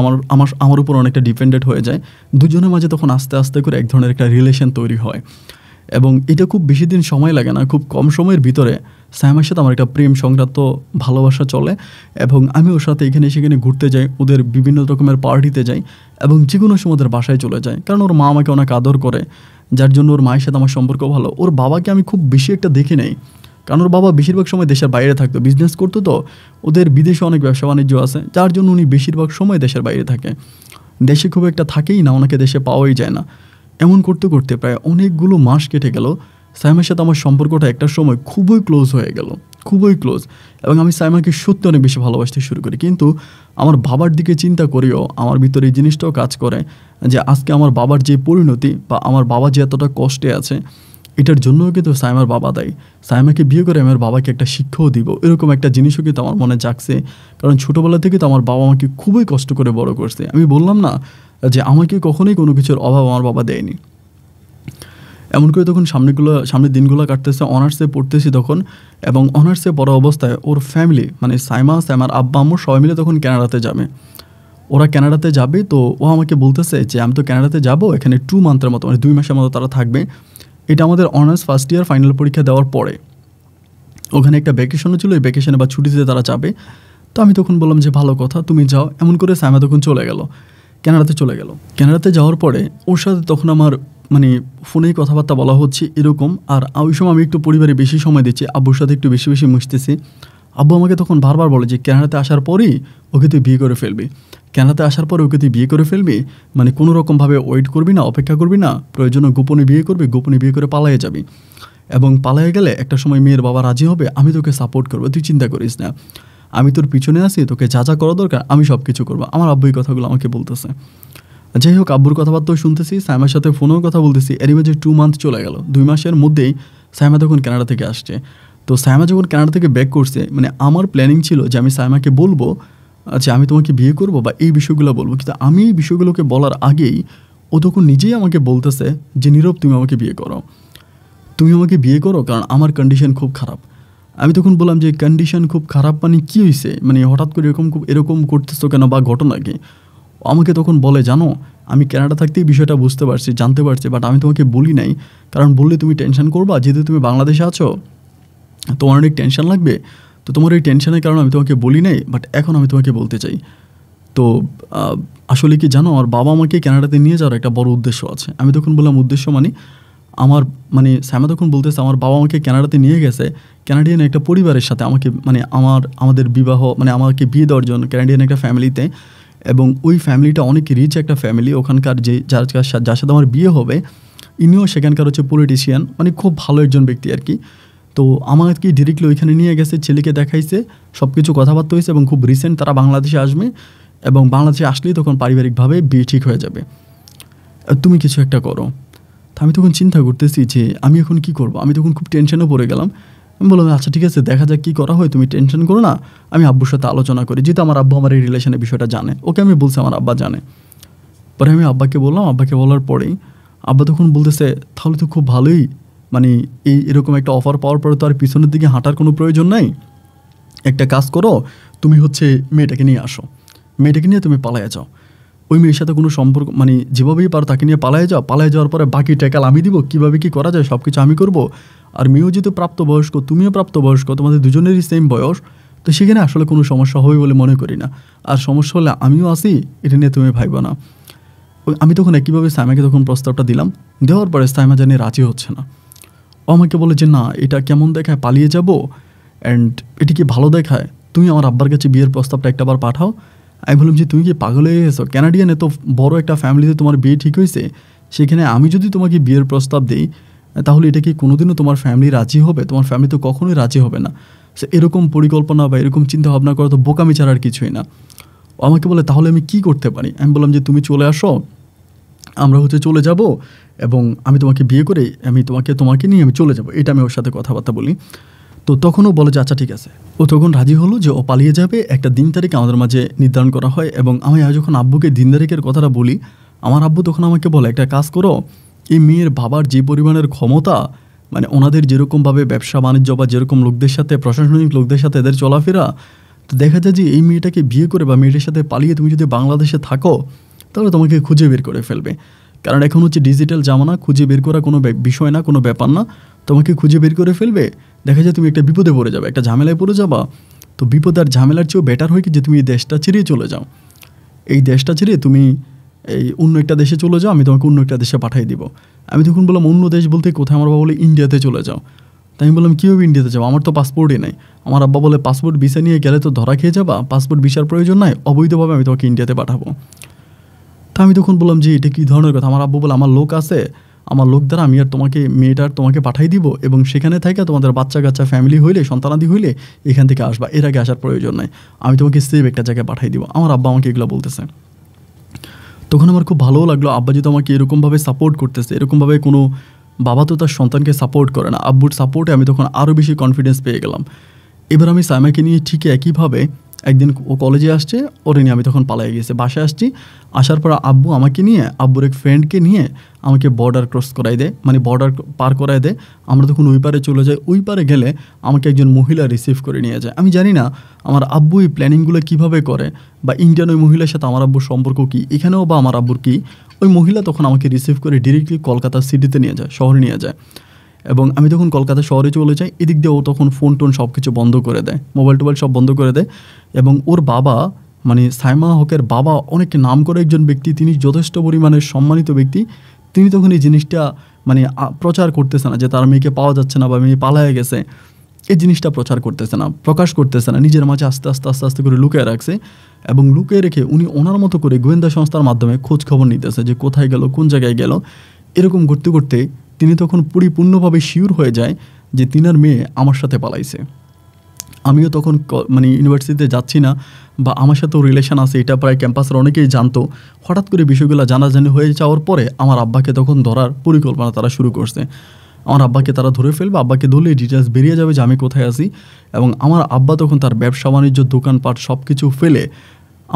আমার উপর অনেকটা ডিপেন্ডেন্ট হয়ে যায়। দুজনের মাঝে তখন আস্তে আস্তে করে এক ধরনের একটা রিলেশন তৈরি হয় এবং এটা খুব বেশি দিন সময় লাগে না, খুব কম সময়ের ভিতরে সাইমার সাথে আমার একটা প্রেম সংক্রান্ত ভালোবাসা চলে। এবং আমি ওর সাথে এখানে সেখানে ঘুরতে যাই, ওদের বিভিন্ন রকমের পার্টিতে যাই এবং যে কোনো সময় ওদের বাসায় চলে যাই, কারণ ওর মা আমাকে অনেক আদর করে, যার জন্য ওর মায়ের সাথে আমার সম্পর্ক ভালো। ওর বাবাকে আমি খুব বেশি একটা দেখি নেই, কারণ ওর বাবা বেশিরভাগ সময় দেশের বাইরে থাকতো, বিজনেস করতো, তো ওদের বিদেশে অনেক ব্যবসা বাণিজ্য আছে, যার জন্য উনি বেশিরভাগ সময় দেশের বাইরে থাকে, দেশে খুব একটা থাকেই না, ওনাকে দেশে পাওয়াই যায় না। এমন করতে করতে প্রায় অনেকগুলো মাস কেটে গেল, সাইমার সাথে আমার সম্পর্কটা একটা সময় খুবই ক্লোজ হয়ে গেল, খুবই ক্লোজ। এবং আমি সাইমাকে সত্যি অনেক বেশি ভালোবাসতে শুরু করি। কিন্তু আমার বাবার দিকে চিন্তা করেও আমার ভিতরে এই জিনিসটাও কাজ করে যে আজকে আমার বাবার যে পরিণতি বা আমার বাবা যে এতটা কষ্টে আছে, এটার জন্যও কিন্তু সাইমার বাবা দায়ী। সাইমাকে বিয়ে করে আমার বাবাকে একটা শিক্ষাও দিব, এরকম একটা জিনিসও কিন্তু আমার মনে জাগছে। কারণ ছোটোবেলা থেকে তো আমার বাবা আমাকে খুবই কষ্ট করে বড় করছে। আমি বললাম না যে আমাকে কখনোই কোনো কিছুর অভাব আমার বাবা দেয়নি। এমন করে তখন সামনের দিনগুলো কাটতেছে, অনার্সে পড়তেছি তখন। এবং অনার্সে পড়া অবস্থায় ওর ফ্যামিলি মানে সাইমার আব্বা আম্মু সবাই মিলে তখন কানাডাতে যাবে। ওরা কানাডাতে যাবে, তো ও আমাকে বলতেছে যে আমি তো কানাডাতে যাব, এখানে 2 মান্থের মতো মানে 2 মাসের মতো তারা থাকবে। এটা আমাদের অনার্স ফার্স্ট ইয়ার ফাইনাল পরীক্ষা দেওয়ার পরে। ওখানে একটা ভ্যাকেশনও ছিল, এই ভ্যাকেশনে বা ছুটিতে তারা যাবে। তো আমি তখন বললাম যে ভালো কথা, তুমি যাও। এমন করে সাইমা তখন চলে গেল, কানাডাতে চলে গেল। কানাডাতে যাওয়ার পরে ওর সাথে তখন আমার মানে ফোনেই কথাবার্তা বলা হচ্ছে এরকম। আর ওই সময় আমি একটু পরিবারে বেশি সময় দিচ্ছি, আব্বুর সাথে একটু বেশি বেশি মিশতেছি। আব্বু আমাকে তখন বারবার বলে যে কানাডাতে আসার পরেই ওকে তুই বিয়ে করে ফেলবি, কানাডাতে আসার পরে ওকে তুই বিয়ে করে ফেলবি, মানে কোনো রকমভাবে ওয়েট করবি না, অপেক্ষা করবি না, প্রয়োজনে গোপনে বিয়ে করবি, গোপনে বিয়ে করে পালিয়ে যাবি। এবং পালিয়ে গেলে একটা সময় মেয়ের বাবা রাজি হবে, আমি তোকে সাপোর্ট করবো, তুই চিন্তা করিস না, আমি তোর পিছনে আছি, তোকে যা যা করা দরকার আমি সব কিছু করবো। আমার আব্বু এই কথাগুলো আমাকে বলতেছে। যাই হোক, আব্বুর কথাবার্তাও শুনতেছি, সাইমার সাথে ফোনেও কথা বলতেছি। এর মাঝে 2 মান্থ চলে গেল। 2 মাসের মধ্যেই সাইমা তখন কানাডা থেকে আসছে। তো সাইমা যখন কানাডা থেকে ব্যাক করছে, মানে আমার প্ল্যানিং ছিল যে আমি সাইমাকে বলবো আচ্ছা আমি তোমাকে বিয়ে করবো বা এই বিষয়গুলো বলবো, কিন্তু আমি এই বিষয়গুলোকে বলার আগেই ও তখন নিজেই আমাকে বলতেছে যে নীরব তুমি আমাকে বিয়ে করো, তুমি আমাকে বিয়ে করো, কারণ আমার কন্ডিশন খুব খারাপ। আমি তখন বললাম যে কন্ডিশন খুব খারাপ মানে কী হয়েছে, মানে হঠাৎ করে এরকম করতেছো কেন বা ঘটনা কি? আমাকে তখন বলে জানো আমি কানাডা থাকতেই বিষয়টা বুঝতে পারছি, জানতে পারছি, বাট আমি তোমাকে বলি নাই, কারণ বললে তুমি টেনশন করবা, যেহেতু তুমি বাংলাদেশে আছো তোমার অনেক টেনশন লাগবে, তো তোমার এই টেনশনের কারণে আমি তোমাকে বলি নাই, বাট এখন আমি তোমাকে বলতে চাই। তো আসলে কি জানো, আমার বাবা আমাকে কানাডাতে নিয়ে যাওয়ার একটা বড় উদ্দেশ্য আছে। আমি তখন বললাম উদ্দেশ্য মানে সাইমা তখন বলতেছে আমার বাবা আমাকে কানাডাতে নিয়ে গেছে কানাডিয়ান একটা পরিবারের সাথে, আমাকে মানে আমাদের বিবাহ মানে আমাকে বিয়ে দেওয়ার জন্য কানাডিয়ান একটা ফ্যামিলিতে। এবং ওই ফ্যামিলিটা অনেক রিচ একটা ফ্যামিলি, ওখানকার যার সাথে আমার বিয়ে হবে ইনিও সেখানকার হচ্ছে পলিটিশিয়ান, মানে খুব ভালো একজন ব্যক্তি আর কি। তো আমাকে ডিরেক্টলি ওইখানে নিয়ে গেছে, ছেলেকে দেখাইছে, সব কিছু কথাবার্তা হয়েছে এবং খুব রিসেন্ট তারা বাংলাদেশে আসবে এবং বাংলাদেশে আসলেই তখন পারিবারিকভাবে বিয়ে ঠিক হয়ে যাবে, তুমি কিছু একটা করো। তো আমি তখন চিন্তা করতেছি যে আমি এখন কি করব, আমি তখন খুব টেনশনে পড়ে গেলাম। আমি বললাম আচ্ছা ঠিক আছে, দেখা যাক কী করা হয়, তুমি টেনশন করো না, আমি আব্বুর সাথে আলোচনা করি, যেহেতু আমার আব্বু আমার এই রিলেশনের বিষয়টা জানে, ওকে আমি বলছি আমার আব্বা জানে। পরে আমি আব্বাকে বললাম, আব্বাকে বলার পরেই আব্বা তখন বলতেছে তাহলে তো খুব ভালোই, মানে এরকম একটা অফার পাওয়ার পরে তো আর পিছনের দিকে হাঁটার কোনো প্রয়োজন নাই, একটা কাজ করো, তুমি হচ্ছে মেয়েটাকে নিয়ে আসো, মেয়েটাকে নিয়ে তুমি পালাইয়া যাও। ওই মেয়ের সাথে কোনো সম্পর্ক মানে যেভাবেই পারো তাকে নিয়ে পালায়ে যাওয়ার পরে বাকি ট্যাকাল আমি দিব, কীভাবে কী করা যায় সব কিছু আমি করব। আর মেয়েও যেহেতু প্রাপ্তবয়স্ক, তুমিও প্রাপ্তবয়স্ক, তোমাদের দুজনেরই সেম বয়স, তো সেখানে আসলে কোনো সমস্যা হবে বলে মনে করি না। আর সমস্যা হলে আমিও আসি, এটা নিয়ে তুমি ভাইব না। আমি তখন একইভাবে সাইমাকে তখন প্রস্তাবটা দিলাম, দেওয়ার পরে সাইমা জানি রাজি হচ্ছে না। ও আমাকে বলে যে না, এটা কেমন দেখায়, পালিয়ে যাব, অ্যান্ড এটা কি ভালো দেখায়, তুমি আমার আব্বার কাছে বিয়ের প্রস্তাবটা একটাবার পাঠাও। আমি বললাম যে তুমি কি পাগল হয়ে গেছো, ক্যানাডিয়ান এত বড় একটা ফ্যামিলিতে তোমার বিয়ে ঠিক হয়েছে, সেখানে আমি যদি তোমাকে বিয়ের প্রস্তাব দিই তাহলে এটা কি কোনোদিনও তোমার ফ্যামিলি রাজি হবে? তোমার ফ্যামিলি তো কখনোই রাজি হবে না। সে এরকম পরিকল্পনা বা এরকম চিন্তা ভাবনা করা তো বোকামি ছাড়া আর কিছুই না। ও আমাকে বলে তাহলে আমি কি করতে পারি? আমি বললাম যে তুমি চলে আসো, আমরা চলে যাব, এবং আমি তোমাকে বিয়ে করে তোমাকে নিয়ে আমি চলে যাব, এটা আমি ওর সাথে কথাবার্তা বলি। তো তখনও বলে যে আচ্ছা ঠিক আছে। ও তখন রাজি হলো যে ও পালিয়ে যাবে, একটা দিন তারিখ আমাদের মাঝে নির্ধারণ করা হয়। এবং আমি যখন আব্বুকে দিন তারিখের কথাটা বলি, আমার আব্বু তখন আমাকে বলে একটা কাজ করো, এই মেয়ের বাবার যে পরিমাণের ক্ষমতা, মানে ওনাদের যেরকমভাবে ব্যবসা বাণিজ্য বা যেরকম লোকদের সাথে, প্রশাসনিক লোকদের সাথে এদের চলাফেরা, তো দেখা যায় যে এই মেয়েটাকে বিয়ে করে বা মেয়েটার সাথে পালিয়ে তুমি যদি বাংলাদেশে থাকো তাহলে তোমাকে খুঁজে বের করে ফেলবে। কারণ এখন ডিজিটাল জামানা, খুঁজে বের করা কোনো বিষয় না, কোনো ব্যাপার না, তোমাকে খুঁজে বের করে ফেলবে। দেখা যায় তুমি একটা বিপদে পড়ে যাবে, একটা ঝামেলায় পড়ে যাবা। তো বিপদ আর ঝামেলার চেয়েও বেটার হয় কি যে তুমি এই দেশটা ছেড়ে চলে যাও, এই দেশটা ছেড়ে তুমি এই অন্য একটা দেশে চলে যাও, আমি তোমাকে অন্য একটা দেশে পাঠিয়ে দিব। আমি তখন বললাম অন্য দেশ বলতে কোথায়? আমার বাবা বলে ইন্ডিয়াতে চলে যাও। তাই আমি বললাম কীভাবে ইন্ডিয়াতে যাবো, আমার তো পাসপোর্টই নেই। আমার আব্বা বলে পাসপোর্ট ভিসা নিয়ে গেলে তো ধরা খেয়ে যাবা, পাসপোর্ট ভিসার প্রয়োজন নাই, অবৈধভাবে আমি তোমাকে ইন্ডিয়াতে পাঠাবো। তা আমি তখন বললাম যে এটা কী ধরনের কথা? আমার আব্বু বলে আমার লোক আছে, আমার লোক দ্বারা আমি আর তোমাকে পাঠাই দিব, এবং সেখানে থেকে তোমাদের বাচ্চা কাচ্চা ফ্যামিলি হইলে, সন্তানাদি হইলে এখান থেকে আসবা, এর আগে আসার প্রয়োজন নাই, আমি তোমাকে সেভ একটা জায়গায় পাঠাই দিব। আমার আব্বা আমাকে এগুলো বলতেছে। তখন আমার খুব ভালোও লাগলো, আব্বা যেহেতু আমাকে এরকমভাবে সাপোর্ট করতেছে, এরকমভাবে কোনো বাবা তো তার সন্তানকে সাপোর্ট করে না, আব্বুর সাপোর্টে আমি তখন আরও বেশি কনফিডেন্স পেয়ে গেলাম। এবার আমি সাইমাকে নিয়ে ঠিক একইভাবে একদিন ও কলেজে আসছে, ওরে নিয়ে আমি তখন পালাই গেছি, বাসায় আসছি। আসার পর আব্বু আমাকে নিয়ে আব্বুর এক ফ্রেন্ডকে নিয়ে আমাকে বর্ডার ক্রস করাই দেয়, মানে বর্ডার পার করাই দেয়। আমরা তখন ওই পারে চলে যাই, ওই পারে গেলে আমাকে একজন মহিলা রিসিভ করে নিয়ে যায়। আমি জানি না আমার আব্বু এই প্ল্যানিংগুলো কীভাবে করে, বা ইন্ডিয়ান ওই মহিলার সাথে আমার আব্বুর সম্পর্ক কী, এখানেও বা আমার আব্বুর কী। ওই মহিলা তখন আমাকে রিসিভ করে ডিরেক্টলি কলকাতা সিটিতে নিয়ে যায়, শহরে নিয়ে যায়। এবং আমি তখন কলকাতা শহরে চলে যাই। এদিক দিয়ে ও তখন ফোন টোন সব কিছু বন্ধ করে দেয়, মোবাইল টোবাইল সব বন্ধ করে দেয়। এবং ওর বাবা, মানে সাইমা হকের বাবা অনেক নাম করে একজন ব্যক্তি, তিনি যথেষ্ট পরিমাণে সম্মানিত ব্যক্তি। তিনি তখন এই জিনিসটা মানে প্রচার করতেছে না যে তার মেয়েকে পাওয়া যাচ্ছে না বা মেয়ে পালায়ে গেছে, এই জিনিসটা প্রচার করতেছে না, প্রকাশ করতেছে না, নিজের মাঝে আস্তে আস্তে আস্তে আস্তে করে লুকিয়ে রাখছে। এবং লুকিয়ে রেখে উনি ওনার মতো করে গোয়েন্দা সংস্থার মাধ্যমে খোঁজ খবর নিতেছে যে কোথায় গেল, কোন জায়গায় গেল। এরকম করতে করতে তিনি তখন পরিপূর্ণভাবে শিওর হয়ে যায় যে তিনার মেয়ে আমার সাথে পালাইছে। আমিও তখন মানে ইউনিভার্সিটিতে যাচ্ছি না, বা আমার সাথেও রিলেশন আছে, এটা প্রায় ক্যাম্পাসের অনেকেই জানতো। হঠাৎ করে বিষয়গুলো জানাজানি হয়ে যাওয়ার পরে আমার আব্বাকে তখন ধরার পরিকল্পনা তারা শুরু করছে। আমার আব্বাকে তারা ধরে ফেলবে, আব্বাকে ধরলে ডিটেলস বেরিয়ে যাবে যে আমি কোথায় আছি। এবং আমার আব্বা তখন তার ব্যবসা বাণিজ্য, দোকানপাট সব কিছু ফেলে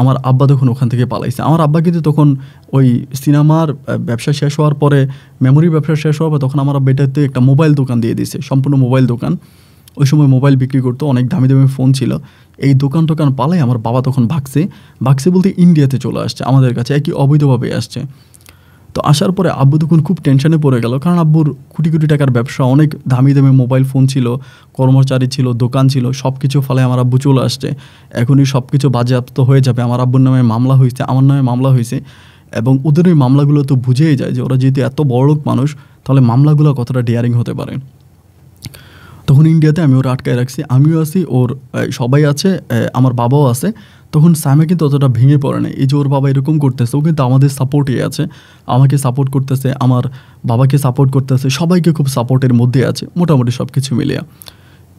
আমার আব্বা তখন ওখান থেকে পালাইছে। আমার আব্বা কিন্তু তখন ওই সিনেমার ব্যবসা শেষ হওয়ার পরে, মেমোরির ব্যবসা শেষ হওয়ার পর তখন আমার আব্বা এটাতে একটা মোবাইল দোকান দিয়ে দিয়েছে, সম্পূর্ণ মোবাইল দোকান। ওই সময় মোবাইল বিক্রি করতো, অনেক দামি দামি ফোন ছিল। এই দোকান পালাই আমার বাবা তখন ভাগছে বলতে ইন্ডিয়াতে চলে আসছে, আমাদের কাছে একই অবৈধভাবে আসছে। তো আসার পরে আব্বু তখন খুব টেনশনে পড়ে গেল, কারণ আব্বুর কোটি কোটি টাকার ব্যবসা, অনেক দামি দামি মোবাইল ফোন ছিল, কর্মচারী ছিল, দোকান ছিল, সব কিছু ফলে আমার আব্বু চলে আসছে। এখনই সব কিছু বাজেয়াপ্ত হয়ে যাবে, আমার আব্বুর নামে মামলা হয়েছে, আমার নামে মামলা হয়েছে। এবং ওদের ওই মামলাগুলো তো বুঝেই যায় যে ওরা যেহেতু এত বড়লোক মানুষ, তাহলে মামলাগুলো কতটা ডেয়ারিং হতে পারে। তখন ইন্ডিয়াতে আমি ওর আটকায় রাখছি, আমিও আছি, ওর সবাই আছে, আমার বাবাও আছে। তখন সাইমা কিন্তু অতটা ভেঙে পড়ে না, এই যে ওর বাবা এরকম করতেছে, ও কিন্তু আমাদের সাপোর্টই আছে, আমাকে সাপোর্ট করতেছে, আমার বাবাকে সাপোর্ট করতেছে, সবাইকে খুব সাপোর্টের মধ্যে আছে, মোটামুটি সব কিছু মিলিয়ে।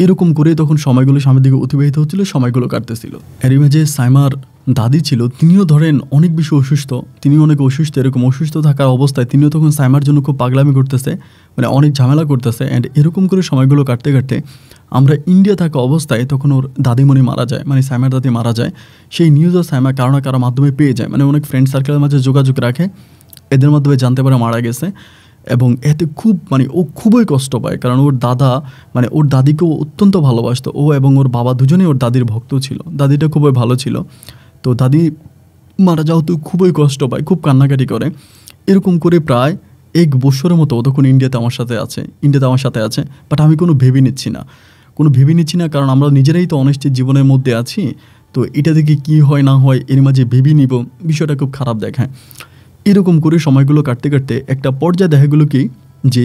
এরকম করেই তখন সময়গুলো সামনের দিকে অতিবাহিত হচ্ছিল, সময়গুলো কাটতেছিল। এর মাঝে সাইমার দাদি ছিল, তিনিও ধরেন অনেক বেশি অসুস্থ, তিনিও অনেক অসুস্থ। এরকম অসুস্থ থাকার অবস্থায় তিনিও তখন সাইমার জন্য খুব পাগলামি করতেছে, মানে অনেক ঝামেলা করতেছে। অ্যান্ড এরকম করে সময়গুলো কাটতে কাটতে আমরা ইন্ডিয়া থাকা অবস্থায় তখন ওর দাদিমণি মারা যায়, মানে সাইমার দাদি মারা যায়। সেই নিউজও সাইমা কারো না কারো মাধ্যমে পেয়ে যায়, মানে অনেক ফ্রেন্ড সার্কেলের মাঝে যোগাযোগ রাখে, এদের মাধ্যমে জানতে পারে মারা গেছে। এবং এতে খুব মানে ও খুবই কষ্ট পায়, কারণ ওর দাদা মানে ওর দাদিকেও অত্যন্ত ভালোবাসতো। ও এবং ওর বাবা দুজনেই ওর দাদির ভক্ত ছিল, দাদিটা খুবই ভালো ছিল। তো দাদি মারা যাও তো খুবই কষ্ট পায়, খুব কান্নাকাটি করে। এরকম করে প্রায় 1 বছরের মতো ও তখন ইন্ডিয়াতে আমার সাথে আছে। বাট আমি কোনো ভেবে নিচ্ছি না, কারণ আমরা নিজেরাই তো অনিশ্চিত জীবনের মধ্যে আছি। তো এটা থেকে কী হয় না হয় এর মাঝে ভেবে নিব, বিষয়টা খুব খারাপ দেখায়। এরকম করে সময়গুলো কাটতে কাটতে একটা পর্যায়ে দেখা গেলো কি যে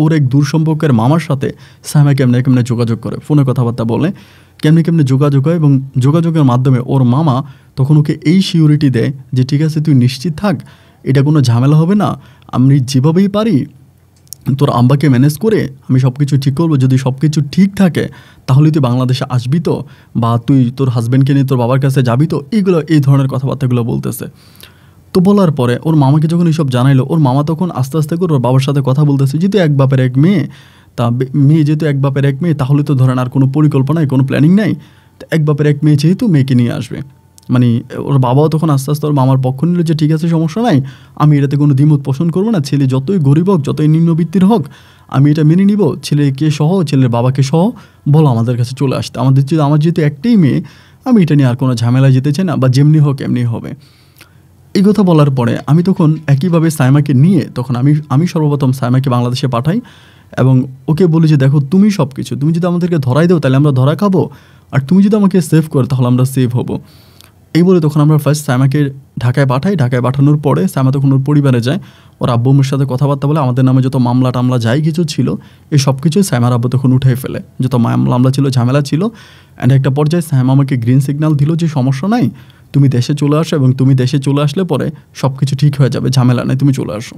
ওর এক দূর সম্পর্কের মামার সাথে সাইমা কেমনে যোগাযোগ করে, ফোনে কথাবার্তা বলে, কেমনে যোগাযোগ হয়, এবং যোগাযোগের মাধ্যমে ওর মামা তখন ওকে এই সিউরিটি দেয় যে ঠিক আছে তুই নিশ্চিত থাক, এটা কোনো ঝামেলা হবে না, আমি যেভাবেই পারি তোর আব্বাকে ম্যানেজ করে আমি সব কিছু ঠিক করবো। যদি সব কিছু ঠিক থাকে তাহলে তুই বাংলাদেশে আসবি তো, বা তুই তোর হাজব্যান্ডকে নিয়ে তোর বাবার কাছে যাবি তো, এই ধরনের কথাবার্তাগুলো বলতেছে। তো বলার পরে ওর মামাকে যখন এইসব জানাইলো, ওর মামা তখন আস্তে আস্তে করে ওর বাবার সাথে কথা বলতেছে, যেহেতু এক বাপের এক মেয়ে, যেহেতু এক বাপের এক মেয়ে, তাহলে তো ধরেন আর কোনো পরিকল্পনায় কোনো প্ল্যানিং নাই, তো এক বাপের এক মেয়ে যেহেতু মেয়েকে নিয়ে আসবে। মানে ওর বাবাও তখন আস্তে আস্তে ওর মামার পক্ষ নিল যে ঠিক আছে সমস্যা নাই, আমি এটাতে কোনো দ্বিমত পোষণ করবো না, ছেলে যতই গরিব হোক, যতই নিম্নবিত্তির হোক, আমি এটা মেনে নিব, ছেলেকে সহ, ছেলের বাবাকে সহ বলো আমাদের কাছে চলে আসতে, আমার যেহেতু একটাই মেয়ে, আমি এটা নিয়ে আর কোনো ঝামেলায় যেতে চাই না, বা যেমনি হোক এমনি হবে। এই কথা বলার পরে আমি তখন একইভাবে সাইমাকে নিয়ে তখন আমি সর্বপ্রথম সাইমাকে বাংলাদেশে পাঠাই, এবং ওকে বলি যে দেখো তুমি সব কিছু, তুমি যদি আমাদেরকে ধরাই দাও তাহলে আমরা ধরা খাবো, আর তুমি যদি আমাকে সেভ করো তাহলে আমরা সেভ হবো। এই বলে তখন আমরা ফার্স্ট সাইমাকে ঢাকায় পাঠাই। ঢাকায় পাঠানোর পরে সাইমা তখন ওর পরিবারে যায়, ওর আব্বু আম্মুর সাথে কথাবার্তা বলে, আমাদের নামে যত মামলা টামলা যাই কিছু ছিল এই সব কিছুই সাইমার আব্বু তখন উঠাই ফেলে, যত মামলা ছিল, ঝামেলা ছিল। অ্যান্ড একটা পর্যায়ে সাইমা আমাকে গ্রিন সিগন্যাল দিল যে সমস্যা নাই, তুমি দেশে চলে আসো, এবং তুমি দেশে চলে আসলে পরে সব কিছু ঠিক হয়ে যাবে, ঝামেলা নাই, তুমি চলে আসো।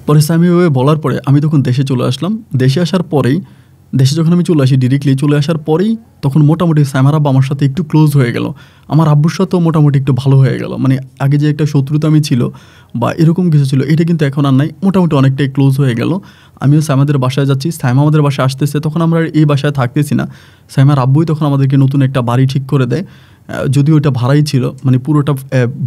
পরে সাইমা ওই বলার পরে আমি তখন দেশে চলে আসলাম। দেশে আসার পরেই, দেশে যখন আমি চলে আসি, ডিরেক্টলি চলে আসার পরেই তখন মোটামুটি সাইমার আব্বা আমার সাথে একটু ক্লোজ হয়ে গেল, আমার আব্বুর সাথেও মোটামুটি একটু ভালো হয়ে গেল। মানে আগে যে একটা শত্রুতা আমি ছিল বা এরকম কিছু ছিল, এটা কিন্তু এখন আর নাই, মোটামুটি অনেকটাই ক্লোজ হয়ে গেল। আমিও সাইমাদের বাসায় যাচ্ছি, সাইমা আমাদের বাসায় আসতেছে, তখন আমরা এই বাসায় থাকতেছি না, সাইমার আব্বুই তখন আমাদেরকে নতুন একটা বাড়ি ঠিক করে দেয়, যদিও ওটা ভাড়াই ছিল, মানে পুরোটা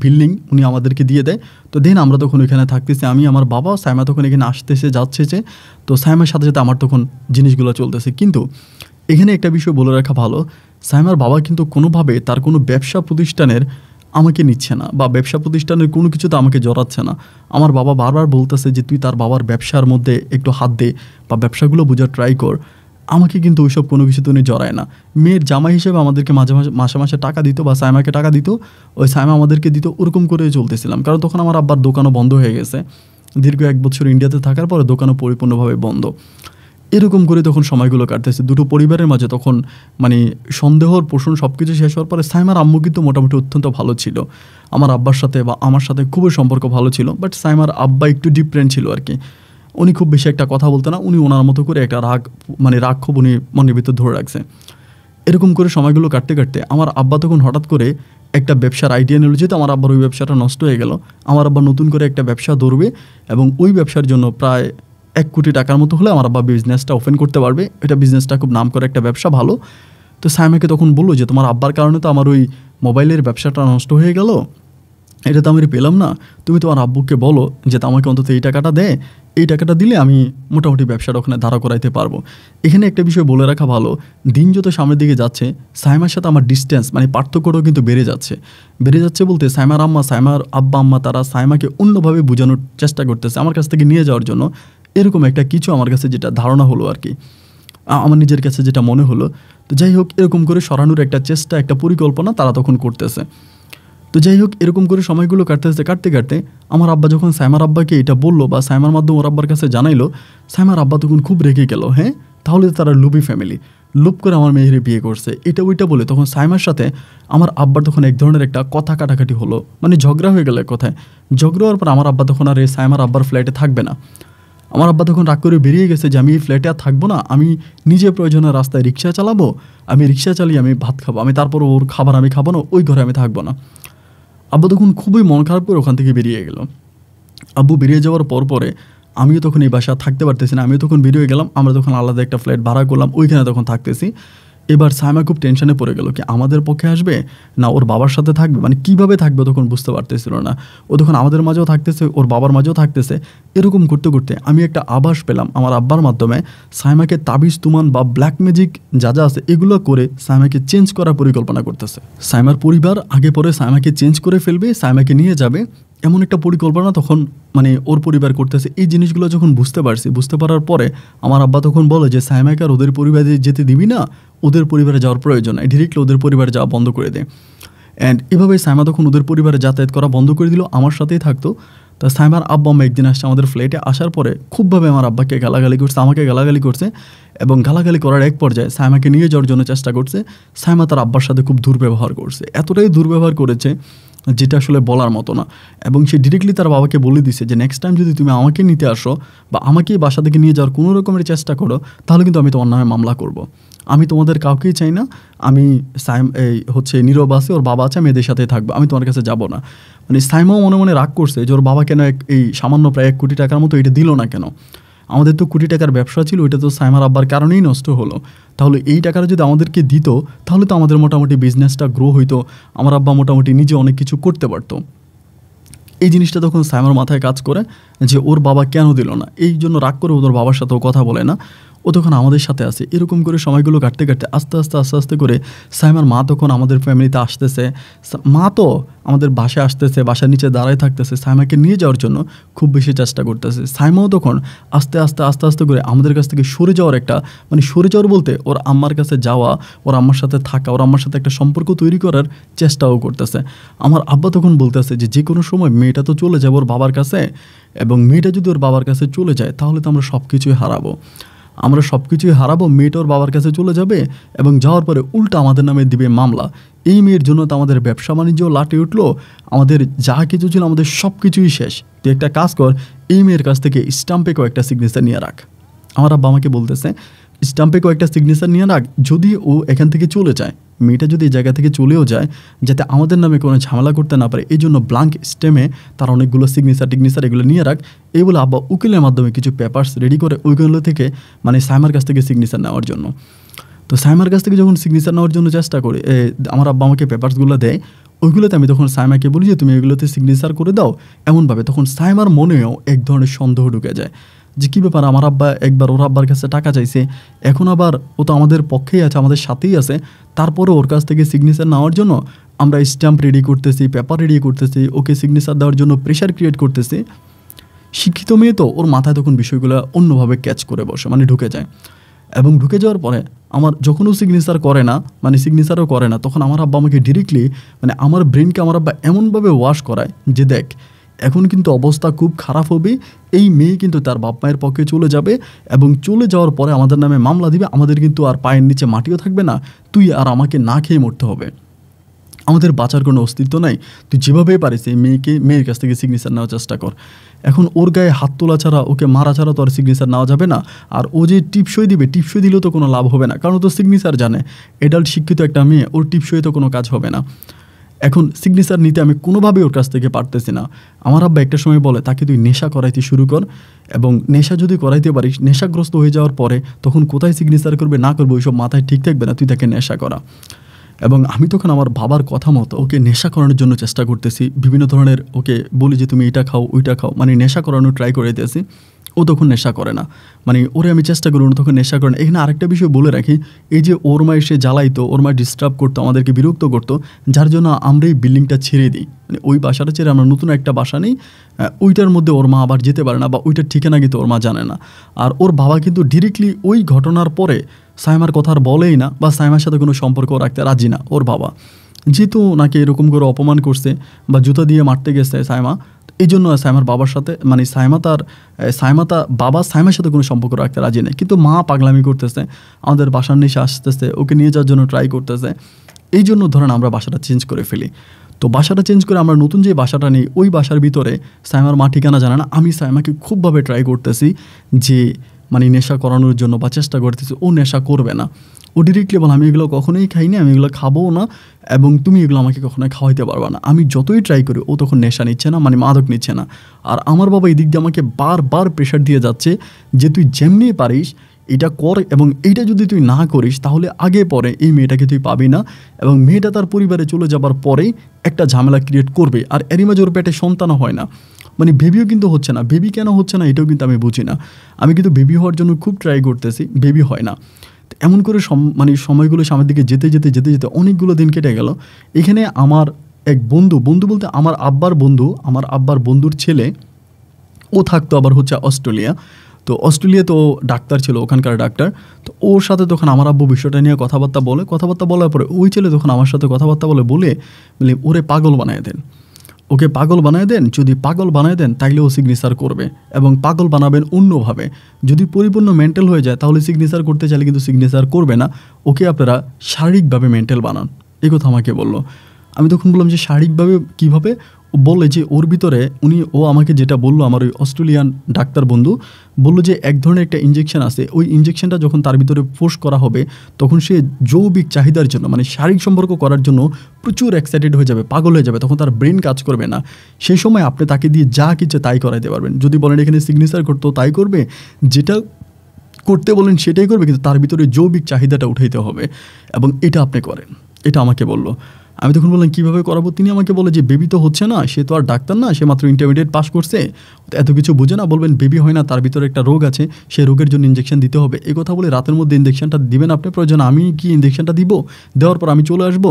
বিল্ডিং উনি আমাদেরকে দিয়ে দেয়। তো দেন আমরা তখন ওইখানে থাকতেছি, আমি, আমার বাবা, সাইমা তখন এখানে যাচ্ছে, তো সাইমার সাথে সাথে আমার তখন জিনিসগুলো চলতেছে। কিন্তু এখানে একটা বিষয় বলে রাখা ভালো, সাইমার বাবা কিন্তু কোনোভাবে তার কোনো ব্যবসা প্রতিষ্ঠানের আমাকে নিচ্ছে না, বা ব্যবসা প্রতিষ্ঠানের কোনো কিছুতে আমাকে জড়াচ্ছে না। আমার বাবা বারবার বলতেছে যে তুই তার বাবার ব্যবসার মধ্যে একটু হাত দে, বা ব্যবসাগুলো বোঝার ট্রাই কর। আমাকে কিন্তু ওইসব কোনো কিছুতে উনি জড়ায় না। মেয়ের জামাই হিসেবে আমাদেরকে মাসে টাকা দিত, বা সাইমাকে টাকা দিত, ওই সাইমা আমাদেরকে দিত, ওরকম করে চলতেছিলাম। কারণ তখন আমার আব্বার দোকানও বন্ধ হয়ে গেছে, দীর্ঘ 1 বছর ইন্ডিয়াতে থাকার পরে দোকানও পরিপূর্ণভাবে বন্ধ। এরকম করে তখন সময়গুলো কাটতেছে দুটো পরিবারের মাঝে। তখন মানে সন্দেহর পোষণ সব কিছু শেষ হওয়ার পরে সাইমার আম্মু কিন্তু মোটামুটি অত্যন্ত ভালো ছিল, আমার আব্বার সাথে বা আমার সাথে খুবই সম্পর্ক ভালো ছিল। বাট সাইমার আব্বা একটু ডিফারেন্ট ছিল আর কি, উনি খুব বেশি একটা কথা বলতেন না, উনি ওনার মতো করে একটা রাগ খুব উনি মনের ভিতর ধরে রাখছে। এরকম করে সময়গুলো কাটতে কাটতে আমার আব্বা তখন হঠাৎ করে একটা ব্যবসার আইডিয়া নিল, যেহেতু আমার আব্বার ওই ব্যবসাটা নষ্ট হয়ে গেল, আমার আব্বা নতুন করে একটা ব্যবসা ধরবে, এবং ওই ব্যবসার জন্য প্রায় 1 কোটি টাকার মতো হলে আমার আব্বা বিজনেসটা ওপেন করতে পারবে। এটা বিজনেসটা খুব নাম করে একটা ব্যবসা, ভালো। তো সাইমাকে তখন বললো যে তোমার আব্বার কারণে তো আমার ওই মোবাইলের ব্যবসাটা নষ্ট হয়ে গেল, এটা তো আমি পেলাম না, তুমি তোমার আব্বুকে বলো যে আমাকে অন্তত এই টাকাটা দেয়, এই টাকাটা দিলে আমি মোটামুটি ব্যবসাটা ওখানে দাঁড়া করাইতে পারবো। এখানে একটা বিষয় বলে রাখা ভালো, দিন যত সামনের দিকে যাচ্ছে সাইমার সাথে আমার ডিস্টেন্স মানে পার্থক্যটাও কিন্তু বেড়ে যাচ্ছে বলতে সাইমার আব্বা আম্মা তারা সাইমাকে অন্যভাবে বোঝানোর চেষ্টা করতেছে আমার কাছ থেকে নিয়ে যাওয়ার জন্য, এরকম একটা কিছু আমার কাছে যেটা ধারণা হলো আর কি, আমার নিজের কাছে যেটা মনে হলো। তো যাই হোক, এরকম করে সরানোর একটা চেষ্টা, একটা পরিকল্পনা তারা তখন করতেছে। তো যাই হোক, এরকম করে সময়গুলো কাটতে কাটতে আমার আব্বা যখন সাইমার আব্বাকে এটা বললো, বা সাইমার মাধ্যমে ওর আব্বার কাছে জানাইলো, সাইমার আব্বা তখন খুব রেগে গেল। হ্যাঁ, তাহলে তারা লুবি ফ্যামিলি, লুপ করে আমার মেয়ের বিয়ে করছে, এটা ওইটা বলে তখন সাইমার সাথে আমার আব্বার তখন এক ধরনের একটা কথা কাটাকাটি হলো, মানে ঝগড়া হয়ে গেল এক কথায়। ঝগড়া হওয়ার পর আমার আব্বা তখন আর এই সাইমার আব্বার ফ্ল্যাটে থাকবে না। আমার আব্বা তখন রাগ করে বেরিয়ে গেছে যে আমি এই ফ্ল্যাটে আর থাকবো না, আমি নিজে প্রয়োজনে রাস্তায় রিক্সা চালাবো, আমি রিক্সা চালিয়ে আমি ভাত খাবো, আমি তারপর ওর খাবার আমি খাবো না, ওই ঘরে আমি থাকবো না। আব্বা তখন খুবই মন খারাপ করে ওখান থেকে বেরিয়ে গেল। আব্বু বেরিয়ে যাওয়ার পরে আমিও তখন এই বাসা থাকতে পারতেছি না, আমিও তখন বেরিয়ে গেলাম। আমরা তখন আলাদা একটা ফ্ল্যাট ভাড়া করলাম, ওইখানে তখন থাকতেছি। এবার সাইমা খুব টেনশনে পড়ে গেল কি আমাদের পক্ষে আসবে না ওর বাবার সাথে থাকবে, মানে কীভাবে থাকবে তখন বুঝতে পারতেছিল না। ও তখন আমাদের মাঝেও থাকতেছে, ওর বাবার মাঝেও থাকতেছে। এরকম করতে করতে আমি একটা আভাস পেলাম আমার আব্বার মাধ্যমে, সাইমাকে তাবিজ তুমান বা ব্ল্যাক ম্যাজিক যা যা আছে এগুলো করে সাইমাকে চেঞ্জ করার পরিকল্পনা করতেছে। সাইমার পরিবার আগে পরে সাইমাকে চেঞ্জ করে ফেলবে, সাইমাকে নিয়ে যাবে, এমন একটা পরিকল্পনা তখন মানে ওর পরিবার করতেছে। এই জিনিসগুলো যখন বুঝতে পারার পরে আমার আব্বা তখন বলে যে সাইমাকে আর ওদের পরিবারে যেতে দিবি না, ওদের পরিবারে যাওয়ার প্রয়োজন নাই, ডিরেক্টলি ওদের পরিবারে যাওয়া বন্ধ করে দে। অ্যান্ড এভাবে সাইমা তখন ওদের পরিবারে যাতায়াত করা বন্ধ করে দিল, আমার সাথেই থাকতো। তা সাইমার আব্বা আম্মা একদিন আসছে আমাদের ফ্ল্যাটে, আসার পরে খুবভাবে আমার আব্বাকে গালাগালি করছে, আমাকে গালাগালি করছে, এবং গালাগালি করার এক পর্যায়ে সাইমাকে নিয়ে যাওয়ার জন্য চেষ্টা করছে। সাইমা তার আব্বার সাথে খুব দুর্ব্যবহার করছে, এতটাই দুর্ব্যবহার করেছে যেটা আসলে বলার মতো না। এবং সে ডিরেক্টলি তার বাবাকে বলে দিছে যে নেক্সট টাইম যদি তুমি আমাকে নিতে আসো বা আমাকেই বাসা থেকে নিয়ে যাওয়ার কোনো রকমের চেষ্টা করো তাহলে কিন্তু আমি তোমার নামে মামলা করব। আমি তোমাদের কাউকেই চাই না, আমি নীরব আছে, ওর বাবা আছে, আমি এদের সাথে থাকবো, আমি তোমার কাছে যাব না। মানে সাইমাও মনে মনে রাগ করছে যে ওর বাবা কেন এই সামান্য প্রায় 1 কোটি টাকার মতো এটা দিল না কেন। আমাদের তো কোটি টাকার ব্যবসা ছিল, ওইটা তো সাইমার আব্বার কারণেই নষ্ট হলো। তাহলে এই টাকাটা যদি আমাদেরকে দিত তাহলে তো আমাদের মোটামুটি বিজনেসটা গ্রো হইতো, আমার আব্বা মোটামুটি নিজে অনেক কিছু করতে পারতো। এই জিনিসটা তখন সাইমার মাথায় কাজ করে যে ওর বাবা কেন দিল না, এই জন্য রাগ করে ওদের বাবার সাথেও কথা বলে না, ও তখন আমাদের সাথে আসে। এরকম করে সময়গুলো কাটতে কাটতে আস্তে আস্তে করে সাইমার মা তখন আমাদের ফ্যামিলিতে আসতেছে, মা তো আমাদের বাসায় আসতেছে, বাসার নিচে দাঁড়ায় থাকতেছে, সাইমাকে নিয়ে যাওয়ার জন্য খুব বেশি চেষ্টা করতেছে। সাইমাও তখন আস্তে আস্তে করে আমাদের কাছ থেকে সরে যাওয়ার সরে যাওয়ার বলতে ওর আম্মার কাছে যাওয়া, ওর আম্মার সাথে থাকা, ওর আম্মার সাথে একটা সম্পর্ক তৈরি করার চেষ্টাও করতেছে। আমার আব্বা তখন বলতেছে যে কোনো সময় মেয়েটা তো চলে যাবে ওর বাবার কাছে, এবং মেয়েটা যদি ওর বাবার কাছে চলে যায় তাহলে তো আমরা সব কিছুই হারাবো, মেয়েটা ওর বাবার কাছে চলে যাবে এবং যাওয়ার পরে উল্টা আমাদের নামে দিবে মামলা। এই মেয়ের জন্য তো আমাদের ব্যবসা বাণিজ্য লাটে উঠলো, আমাদের যা কিছু ছিল আমাদের সব কিছুই শেষ। তুই একটা কাজ কর, এই মেয়ের কাছ থেকে স্টাম্পে কয়েকটা সিগনেচার নিয়ে রাখ। আমার আব্বা আমাকে বলতেছে স্টাম্পে কয়েকটা সিগনেচার নিয়ে রাখ, যদি ও এখান থেকে চলে যায়, মেয়েটা যদি এই জায়গা থেকে চলেও যায়, যাতে আমাদের নামে কোনো ঝামেলা করতে না পারে, এই জন্য ব্ল্যাঙ্ক স্টেমে তার অনেকগুলো সিগনেচার এগুলো নিয়ে রাখ। এই বলে আব্বা উকিলের মাধ্যমে কিছু পেপারস রেডি করে ওইগুলো থেকে সাইমার কাছ থেকে সিগনেচার নেওয়ার জন্য। তো সাইমার কাছ থেকে যখন সিগনেচার নেওয়ার জন্য চেষ্টা করি, আমার আব্বা আমাকে পেপারসগুলো দেয়, ওইগুলোতে আমি তখন সাইমাকে বলি যে তুমি এগুলোতে সিগনেচার করে দাও এমনভাবে। তখন সাইমার মনেও এক ধরনের সন্দেহ ঢুকে যায় যে কী ব্যাপার, আমার আব্বা একবার ওর আব্বার কাছে টাকা চাইছে, এখন আবার ও তো আমাদের পক্ষেই আছে, আমাদের সাথেই আছে, তারপরে ওর কাছ থেকে সিগনেচার নেওয়ার জন্য আমরা স্ট্যাম্প রেডি করতেছি, পেপার রেডি করতেছি, ওকে সিগনেচার দেওয়ার জন্য প্রেশার ক্রিয়েট করতেছি। শিক্ষিত মেয়ে তো, ওর মাথায় তখন বিষয়গুলো অন্যভাবে ক্যাচ করে বসে, ঢুকে যায়। এবং ঢুকে যাওয়ার পরে আমার যখনও সিগনেচারও করে না, তখন আমার আব্বা আমাকে ডিরেক্টলি আমার ব্রেনকে আমার আব্বা এমনভাবে ওয়াশ করায় যে দেখ এখন কিন্তু অবস্থা খুব খারাপ হবে, এই মেয়ে কিন্তু তার বাপ মায়ের পক্ষে চলে যাবে এবং চলে যাওয়ার পরে আমাদের নামে মামলা দিবে, আমাদের কিন্তু আর পায়ের নিচে মাটিও থাকবে না, তুই আর আমাকে না খেয়ে মরতে হবে, আমাদের বাঁচার কোনো অস্তিত্ব নাই, তুই যেভাবেই পারিস এই মেয়ের কাছ থেকে সিগনেচার নেওয়ার চেষ্টা কর। এখন ওর গায়ে হাত তোলা ছাড়া, ওকে মারা ছাড়া তো আর সিগনেচার নেওয়া যাবে না। আর ও যে টিপসই দিলেও তো কোনো লাভ হবে না, কারণ ও তো সিগনেচার জানে, অ্যাডাল্ট শিক্ষিত একটা মেয়ে, ওর টিপসই তো কোনো কাজ হবে না। এখন সিগনেচার নিতে আমি কোনোভাবেই ওর কাছ থেকে পারতেছি না। আমার আব্বা একটা সময় বলে তাকে তুই নেশা করাইতে শুরু কর, এবং নেশা যদি করাইতে পারিস, নেশাগ্রস্ত হয়ে যাওয়ার পরে তখন কোথায় সিগনেচার করবে না করবে ওইসব মাথায় ঠিক থাকবে না, তুই তাকে নেশা করা। এবং আমি তখন আমার বাবার কথা মতো ওকে নেশা করানোর জন্য চেষ্টা করতেছি, বিভিন্ন ধরনের ওকে বলি যে তুমি এটা খাও ওইটা খাও, নেশা করানোর ট্রাই করে দিয়েছি। ও তখন নেশা করে না, ওরে আমি চেষ্টা করি, তখন নেশা করে না। এখানে আরেকটা বিষয় বলে রাখি, এই যে ওর মা এসে জ্বালাইতো, ওর মা ডিস্টার্ব করতো, আমাদেরকে বিরক্ত করতো, যার জন্য আমরা এই বিল্ডিংটা ছেড়ে দিই, ওই বাসাটা ছেড়ে আমরা নতুন একটা বাসা নেই, ওইটার মধ্যে ওর মা আবার যেতে পারে না, বা ওইটার ঠিকানা কিন্তু ওর মা জানে না। আর ওর বাবা কিন্তু ডিরেক্টলি ওই ঘটনার পরে সাইমার কথা আর বলেই না, বা সাইমার সাথে কোনো সম্পর্ক রাখতে রাজি না ওর বাবা, যেহেতু নাকি এরকম করে অপমান করছে বা জুতা দিয়ে মারতে গেছে সাইমা, এই জন্য সাইমার বাবার সাথে বাবা সাইমার সাথে কোনো সম্পর্ক রাখতে রাজি নেই। কিন্তু মা পাগলামি করতেছে, আমাদের বাসার নিচে আসতেছে, ওকে নিয়ে যাওয়ার জন্য ট্রাই করতেছে। এই জন্য ধরেন আমরা বাসাটা চেঞ্জ করে ফেলি। তো বাসাটা চেঞ্জ করে আমরা নতুন যে বাসাটা নিই, ওই বাসার ভিতরে সাইমার মা ঠিকানা জানে না। আমি সাইমাকে খুবভাবে ট্রাই করতেছি যে নেশা করানোর জন্য, বা চেষ্টা করতেছি ও নেশা করবে না। ও ডিরেক্টলি বলে আমি এগুলো কখনোই খাইনি, আমি এগুলো খাবোও না, এবং তুমি এগুলো আমাকে কখনোই খাওয়াইতে পারবে না। আমি যতই ট্রাই করি ও তখন নেশা নিচ্ছে না, মাদক নিচ্ছে না। আর আমার বাবা এই দিক দিয়ে আমাকে বারবার প্রেশার দিয়ে যাচ্ছে যে তুই যেমনি পারিস এটা কর, এবং এইটা যদি তুই না করিস তাহলে আগে পরে এই মেয়েটাকে তুই পাবি না, এবং মেয়েটা তার পরিবারে চলে যাবার পরেই একটা ঝামেলা ক্রিয়েট করবে। আর এরই মাঝে ওর পেটে সন্তানও হয় না, মানে বেবিও কিন্তু হচ্ছে না। বেবি কেন হচ্ছে না এটাও কিন্তু আমি বুঝি না। আমি কিন্তু বেবি হওয়ার জন্য খুব ট্রাই করতেছি, বেবি হয় না। এমন করে মানে সময়গুলো সামনের দিকে যেতে যেতে যেতে যেতে অনেকগুলো দিন কেটে গেল। এখানে আমার এক বন্ধু বলতে আমার আব্বার বন্ধুর ছেলে, ও থাকতো আবার হচ্ছে অস্ট্রেলিয়া। তো অস্ট্রেলিয়াতে ও ডাক্তার ছিল, ওখানকার ডাক্তার। তো ওর সাথে তখন আমার আব্বু বিষয়টা নিয়ে কথাবার্তা বলার পরে ওই ছেলে তখন আমার সাথে কথাবার্তা বলে ওরে পাগল বানায় দেন, ওকে পাগল বানায় দেন। যদি পাগল বানায় দেন তাইলে ও সিগনেচার করবে, এবং পাগল বানাবেন অন্যভাবে। যদি পরিপূর্ণ মেন্টাল হয়ে যায় তাহলে সিগনেচার করতে চাইলে কিন্তু সিগনেচার করবে না, ওকে আপনারা শারীরিকভাবে মেন্টাল বানান। এই কথা আমাকে বললো। আমি তখন বললাম যে শারীরিকভাবে কীভাবে? ও বললে যে ওর ভিতরে ও আমাকে যেটা বললো, আমার ওই অস্ট্রেলিয়ান ডাক্তার বন্ধু বললো যে এক ধরনের একটা ইঞ্জেকশন আছে, ওই ইঞ্জেকশনটা যখন তার ভিতরে ফোর্স করা হবে তখন সে যৌবিক চাহিদার জন্য, মানে শারীরিক সম্পর্ক করার জন্য প্রচুর এক্সাইটেড হয়ে যাবে, পাগল হয়ে যাবে, তখন তার ব্রেন কাজ করবে না। সেই সময় আপনি তাকে দিয়ে যা কিছু তাই করাইতে পারবেন। যদি বলেন এখানে সিগনেচার করতো তাই করবে, যেটা করতে বলেন সেটাই করবে, কিন্তু তার ভিতরে যৌবিক চাহিদাটা উঠাইতে হবে, এবং এটা আপনি করেন। এটা আমাকে বললো। আমি তখন বললাম কীভাবে করাবো? তিনি আমাকে বলে যে বেবি তো হচ্ছে না, সে তো আর ডাক্তার না, সে মাত্র ইন্টারমিডিয়েট পাস করছে, এত কিছু বুঝে না। বলবেন বেবি হয় না, তার ভিতরে একটা রোগ আছে, সেই রোগের জন্য ইঞ্জেকশন দিতে হবে। এই কথা বলে রাতের মধ্যে ইঞ্জেকশনটা দিবেন আপনি? প্রয়োজন আমি কি ইঞ্জেকশনটা দিব? দেওয়ার পর আমি চলে আসবো,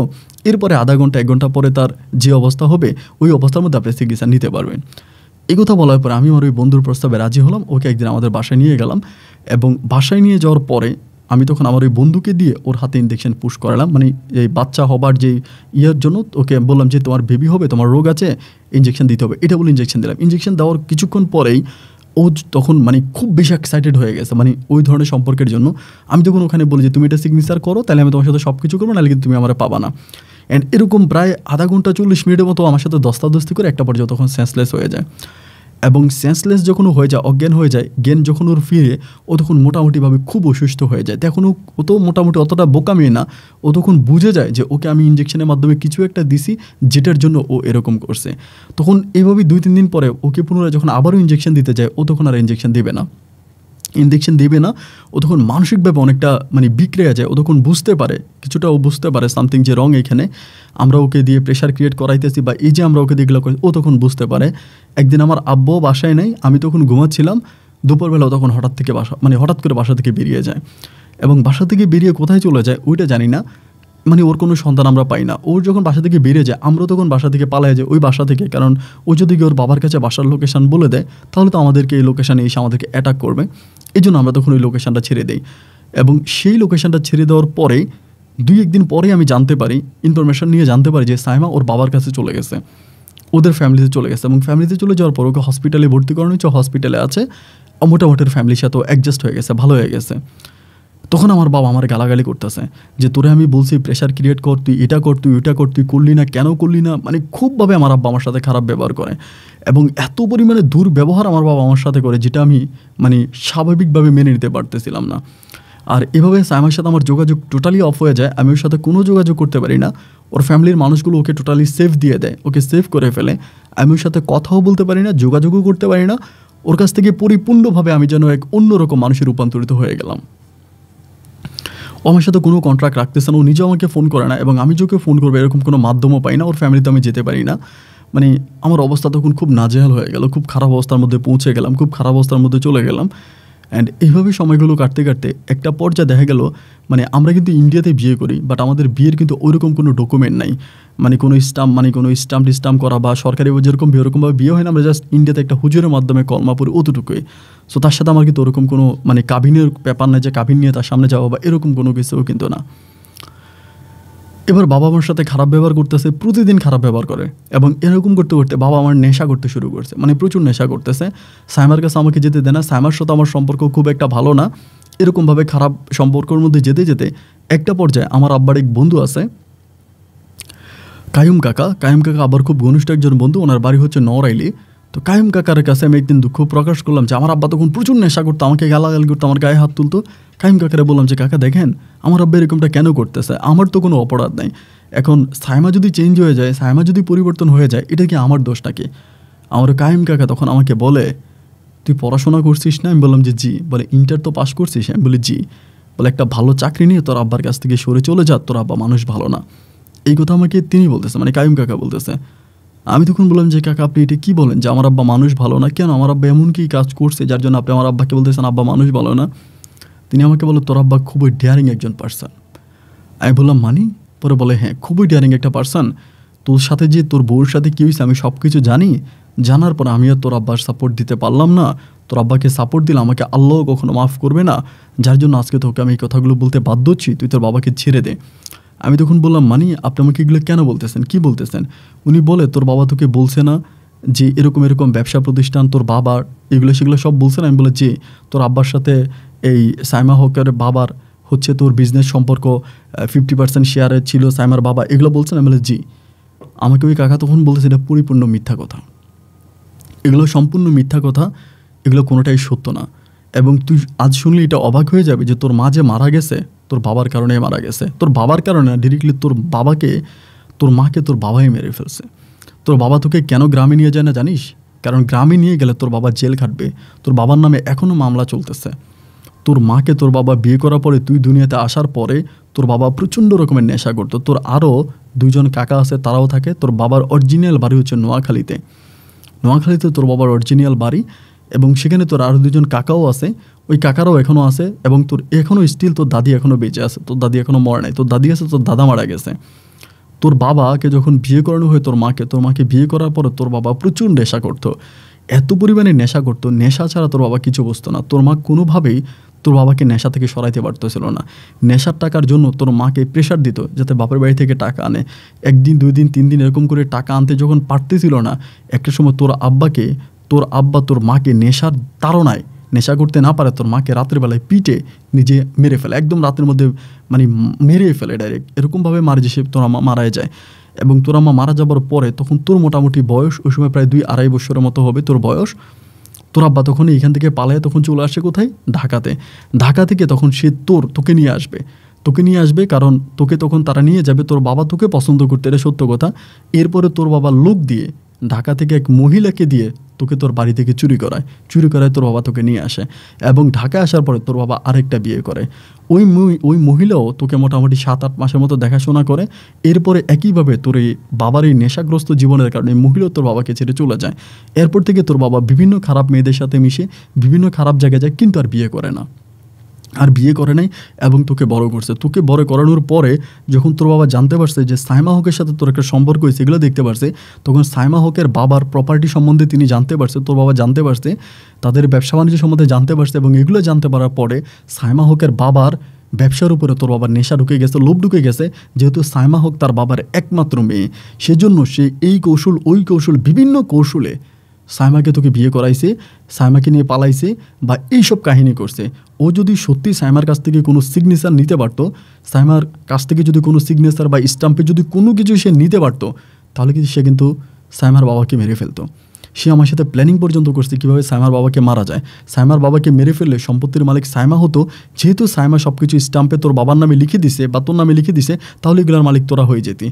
এরপরে আধা ঘন্টা 1 ঘন্টা পরে তার যে অবস্থা হবে ওই অবস্থার মধ্যে আপনি চিকিৎসা নিতে পারবেন। এই কথা বলার পরে আমি আমার ওই বন্ধুর প্রস্তাবে রাজি হলাম, ওকে একদিন আমাদের বাসায় নিয়ে গেলাম, এবং বাসায় নিয়ে যাওয়ার পরে আমি তখন আমার ওই বন্ধুকে দিয়ে ওর হাতে ইঞ্জেকশন পুশ করালাম, মানে এই বাচ্চা হবার যে ইয়ের জন্য। ওকে বললাম যে তোমার বেবি হবে, তোমার রোগ আছে, ইঞ্জেকশন দিতে হবে, এটা বলে ইঞ্জেকশন দিলাম। ইঞ্জেকশন দেওয়ার কিছুক্ষণ পরেই ও তখন মানে খুব বেশি এক্সাইটেড হয়ে গেছে, মানে ওই ধরনের সম্পর্কের জন্য। আমি তখন ওখানে বলি যে তুমি এটা সিগনেচার করো, তাহলে আমি তোমার সাথে সব কিছু করবো, নাহলে কিন্তু তুমি আমার পাবা না। অ্যান্ড এরকম প্রায় আধা ঘন্টা 40 মিনিটের মতো আমার সাথে দস্তাদস্তি করে একটা পর্যায়ে তখন সেন্সলেস হয়ে যায়। এবং সেন্সলেস যখন হয়ে যায়, অজ্ঞান হয়ে যায়, জ্ঞান যখন ওর ফিরে, ও তখন মোটামুটিভাবে খুব অসুস্থ হয়ে যায়। তখন ও তো মোটামুটি অতটা বোকা মেয়ে না, ও তখন বুঝে যায় যে ওকে আমি ইঞ্জেকশনের মাধ্যমে কিছু একটা দিছি যেটার জন্য ও এরকম করছে। তখন এইভাবেই 2-3 দিন পরে ওকে পুনরায় যখন আবারও ইঞ্জেকশন দিতে যায়, ও তখন আর ইঞ্জেকশন দেবে না। ও তখন মানসিকভাবে অনেকটা মানে বিক্রিয়া যায়। ও তখন বুঝতে পারে, কিছুটা ও বুঝতে পারে সামথিং যে রং এখানে, আমরা ওকে দিয়ে প্রেশার ক্রিয়েট করাইতেছি, বা এই যে আমরা ওকে দেখলে ও তখন বুঝতে পারে। একদিন আমার আব্বুও বাসায় নেই, আমি তখন ঘুমাচ্ছিলাম, দুপুরবেলাও তখন হঠাৎ করে বাসা থেকে বেরিয়ে যায়, এবং বাসা থেকে বেরিয়ে কোথায় চলে যায় ওইটা জানি না, মানে ওর কোনো সন্তান আমরা পাই না। ওর যখন বাসা থেকে বেরিয়ে যায়, আমরা তখন বাসা থেকে পালাই যায় ওই বাসা থেকে, কারণ ও যদি ওর বাবার কাছে বাসার লোকেশান বলে দেয় তাহলে তো আমাদেরকে এই লোকেশানে এসে আমাদেরকে অ্যাটাক করবে। এই জন্য আমরা তখন ওই লোকেশানটা ছেড়ে দিই। এবং সেই লোকেশানটা ছেড়ে দেওয়ার পরে 2-1 দিন পরে আমি জানতে পারি, ইনফরমেশন নিয়ে জানতে পারি যে সাইমা ওর বাবার কাছে চলে গেছে, ওদের ফ্যামিলিতে চলে গেছে। এবং ফ্যামিলিতে চলে যাওয়ার পর ওকে হসপিটালে ভর্তি করানো হচ্ছে, হসপিটালে আছে, মোটামুটি ফ্যামিলির সাথেও অ্যাডজাস্ট হয়ে গেছে, ভালো হয়ে গেছে। তখন আমার বাবা আমার গালাগালি করতেছে যে তোরে আমি বলছি প্রেশার ক্রিয়েট কর, তুই এটা কর, তুই ওইটা কর, তুই করলি না, কেন করলি না, মানে খুবভাবে আমার আব্বা আমার সাথে খারাপ ব্যবহার করে। এবং এত পরিমাণে দুর্ব্যবহার আমার বাবা আমার সাথে করে, যেটা আমি মানে স্বাভাবিকভাবে মেনে নিতে পারতেছিলাম না। আর এভাবে সাইমার সাথে আমার যোগাযোগ টোটালি অফ হয়ে যায়, আমি ওর সাথে কোনো যোগাযোগ করতে পারি না। ওর ফ্যামিলির মানুষগুলো ওকে টোটালি সেফ দিয়ে দেয়, ওকে সেভ করে ফেলে। আমি ওর সাথে কথাও বলতে পারি না, যোগাযোগও করতে পারি না। ওর কাছ থেকে পরিপূর্ণভাবে আমি যেন এক অন্যরকম মানুষে রূপান্তরিত হয়ে গেলাম। ও আমার সাথে কোনো কন্ট্রাক্ট রাখতেছে না, ও নিজেও আমাকে ফোন করে না, এবং আমি যে ওকে ফোন করবো এরকম কোনো মাধ্যমও পাই না। ওর ফ্যামিলিতে আমি যেতে পারি না। মানে আমার অবস্থা তখন খুব নাজেহাল হয়ে গেল, খুব খারাপ অবস্থার মধ্যে পৌঁছে গেলাম, খুব খারাপ অবস্থার মধ্যে চলে গেলাম। অ্যান্ড এইভাবে সময়গুলো কাটতে কাটতে একটা পর্যায়ে দেখা গেল, মানে আমরা কিন্তু ইন্ডিয়াতে বিয়ে করি, বাট আমাদের বিয়ের কিন্তু ওইরকম কোনো ডকুমেন্ট নাই, মানে কোনো স্টাম্প করা বা সরকারি যেরকম ওরকমভাবে বিয়ে হয় না। আমরা জাস্ট ইন্ডিয়াতে একটা হুজুরের মাধ্যমে কলমা পড়ি, অতটুকুই। সো তার সাথে আমার কিন্তু ওরকম কোনো মানে কাবিনের ব্যাপার নাই যে কাবিন নিয়ে তার সামনে যাওয়া বা এরকম কোনো কিছুও কিন্তু না। এবার বাবা আমার সাথে খারাপ ব্যবহার করতেছে, প্রতিদিন খারাপ ব্যবহার করে, এবং এরকম করতে করতে বাবা আমার নেশা করতে শুরু করছে, মানে প্রচুর নেশা করতেছে। সাইমার কাছে আমাকে যেতে দেয় না, সাইমার সাথে আমার সম্পর্ক খুব একটা ভালো না। এরকমভাবে খারাপ সম্পর্কের মধ্যে যেতে যেতে একটা পর্যায়ে আমার আব্বার এক বন্ধু আছে, কায়ুম কাকা আবার খুব ঘনিষ্ঠ একজন বন্ধু, ওনার বাড়ি হচ্ছে নড়াইলি। তো কায়ুম কাকার কাছে আমি একদিন দুঃখ প্রকাশ করলাম যে আমার আব্বা তখন প্রচুর নেশা করতো, আমাকে গালাগালি করতো, আমার গায়ে হাত তুলতো। কায়ুম কাকারে বললাম যে কাকা দেখেন আমার আব্বা এরকমটা কেন করতেছে, আমার তো কোনো অপরাধ নাই। এখন সাইমা যদি চেঞ্জ হয়ে যায়, সাইমা যদি পরিবর্তন হয়ে যায়, এটা কি আমার দোষটা কি? আমার কায়ুম কাকা তখন আমাকে বলে তুই পড়াশোনা করছিস না? আমি বললাম যে জি। বলে ইন্টার তো পাস করছিস? আমি বলি জি। বলে একটা ভালো চাকরি নিয়ে তোর আব্বার কাছ থেকে সরে চলে যা, তোর আব্বা মানুষ ভালো না। এই কথা আমাকে তিনি বলতেছে, মানে কাইম কাকা বলতেছে। আমি তখন বললাম যে কাকা আপনি এটা কী বলেন যে আমার আব্বা মানুষ ভালো না? কেন, আমার আব্বা এমন কী কাজ করছে যার জন্য আপনি আমার আব্বাকে বলতেছেন আব্বা মানুষ ভালো না? তিনি আমাকে বলল তোর আব্বা খুবই ডেয়ারিং একজন পার্সন। আমি বললাম মানি? পরে বলে হ্যাঁ খুবই ডেয়ারিং একটা পার্সন। তোর সাথে যে তোর বউর সাথে কী হয়েছে আমি সব কিছু জানি। জানার পর আমি আর তোর আব্বার সাপোর্ট দিতে পারলাম না। তোর আব্বাকে সাপোর্ট দিলে আমাকে আল্লাহ কখনো মাফ করবে না, যার জন্য আজকে তোকে আমি এই কথাগুলো বলতে বাধ্য হচ্ছি, তুই তোর বাবাকে ছেড়ে দে। আমি তখন বললাম মানি আপনি আমাকে এগুলো কেন বলতেছেন, কি বলতেছেন? উনি বলে তোর বাবা তোকে বলছে না যে এরকম এরকম ব্যবসা প্রতিষ্ঠান তোর বাবার, এগুলো সেগুলো সব বলছে না? আমি বলে যে তোর আব্বার সাথে এই সাইমা হকের বাবার হচ্ছে তোর বিজনেস সম্পর্ক 50% শেয়ারে ছিল সাইমার বাবা, এগুলো বলছেন? আমি বলে জি। আমাকে ওই কাকা তখন বলতেছে এটা পরিপূর্ণ মিথ্যা কথা, এগুলো সম্পূর্ণ মিথ্যা কথা, এগুলো কোনোটাই সত্য না। এবং তুই আজ শুনলে এটা অবাক হয়ে যাবে যে তোর মা যে মারা গেছে তোর বাবার কারণে মারা গেছে। তোর বাবার কারণে ডিরেক্টলি তোর বাবাকে, তোর মাকে তোর বাবাই মেরে ফেলছে। তোর বাবা তোকে কেন গ্রামে নিয়ে যায় না জানিস? কারণ গ্রামে নিয়ে গেলে তোর বাবা জেল খাটবে। তোর বাবার নামে এখনও মামলা চলতেছে। তোর মাকে তোর বাবা বিয়ে করার পরে তুই দুনিয়াতে আসার পরে তোর বাবা প্রচণ্ড রকমের নেশা করতো। তোর আরও 2 জন কাকা আছে, তারাও থাকে। তোর বাবার অরিজিনাল বাড়ি হচ্ছে নোয়াখালীতে। নোয়াখালীতে তোর বাবার অরিজিনাল বাড়ি, এবং সেখানে তোর আরও 2 জন কাকাও আছে, ওই কাকারাও এখনও আছে, এবং তোর এখনও স্টিল তোর দাদি এখনও বেঁচে আছে। তোর দাদি এখনও মরে নাই। তোর দাদি আছে, তোর দাদা মারা গেছে। তোর বাবাকে যখন বিয়ে করানো হয় তোর মাকে বিয়ে করার পরে তোর বাবা প্রচুর নেশা করতো, এত পরিমাণে নেশা করতো, নেশা ছাড়া তোর বাবা কিছু বুঝতো না। তোর মা কোনোভাবেই তোর বাবাকে নেশা থেকে সরাইতে পারতেছিল না। নেশার টাকার জন্য তোর মাকে প্রেশার দিত যাতে বাপের বাড়ি থেকে টাকা আনে। 1 দিন 2 দিন 3 দিন এরকম করে টাকা আনতে যখন পারতেছিল না, একটা সময় তোর আব্বা তোর মাকে নেশার তাড়নায়, নেশা করতে না পারে তোর মাকে রাতের বেলায় পিটে নিজে মেরে ফেলে, একদম রাতের মধ্যে মানে মেরে ফেলে ডাইরেক্ট। এরকমভাবে মারে যে সে তোর মা মারাই যায়। এবং তোর মা মারা যাবার পরে তখন তোর মোটামুটি বয়স ওই সময় প্রায় 2-2.5 বছরের মতো হবে তোর বয়স। তোর আব্বা তখন এইখান থেকে পালায় তখন চলে আসে কোথায়? ঢাকাতে। ঢাকা থেকে তখন সে তোকে নিয়ে আসবে, কারণ তোকে তখন তারা নিয়ে যাবে। তোর বাবা তোকে পছন্দ করতে, এটা সত্য কথা। এরপরে তোর বাবা লোক দিয়ে ঢাকা থেকে এক মহিলাকে দিয়ে তোকে তোর বাড়ি থেকে চুরি করায় তোর বাবা তোকে নিয়ে আসে। এবং ঢাকায় আসার পরে তোর বাবা আরেকটা বিয়ে করে। ওই মহিলাও তোকে মোটামুটি 7-8 মাসের মতো দেখাশোনা করে। এরপরে একইভাবে তোর এই বাবার এই নেশাগ্রস্ত জীবনের কারণে মহিলাও তোর বাবাকে ছেড়ে চলে যায়। এরপর থেকে তোর বাবা বিভিন্ন খারাপ মেয়েদের সাথে মিশে বিভিন্ন খারাপ জায়গায় যায়, কিন্তু আর বিয়ে করে নাই এবং তোকে বড় করছে। তোকে বড় করানোর পরে যখন তোর বাবা জানতে পারছে যে সাইমা হকের সাথে তোর একটা সম্পর্ক হয়েছে, এগুলো দেখতে পারছে, তখন সাইমা হকের বাবার প্রপার্টি সম্বন্ধে তিনি জানতে পারছে, তোর বাবা জানতে পারছে, তাদের ব্যবসা বাণিজ্য সম্বন্ধে জানতে পারছে। এবং এগুলো জানতে পারার পরে সাইমা হকের বাবার ব্যবসার উপরে তোর বাবার নেশা ঢুকে গেছে, লোভ ঢুকে গেছে। যেহেতু সাইমা হক তার বাবার একমাত্র মেয়ে, সেজন্য সে এই কৌশল ওই কৌশল বিভিন্ন কৌশলে সাইমাকে তোকে বিয়ে করাইছে, সাইমাকে নিয়ে পালাইছে বা এইসব কাহিনী করছে। ও যদি সত্যি সাইমার কাছ থেকে কোনো সিগনেচার নিতে পারতো, সাইমার কাছ থেকে যদি কোনো সিগনেচার বা স্টাম্পে যদি কোনো কিছু সে নিতে পারতো, তাহলে কিন্তু সে কিন্তু সাইমার বাবাকে মেরে ফেলতো। সে আমার সাথে প্ল্যানিং পর্যন্ত করছে কীভাবে সাইমার বাবাকে মারা যায়। সাইমার বাবাকে মেরে ফেললে সম্পত্তির মালিক সাইমা হতো। যেহেতু সাইমা সব কিছু স্টাম্পে তোর বাবার নামে লিখে দিছে বা তোর নামে লিখে দিছে, তাহলে এগুলোর মালিক তোরা হয়ে যেতি।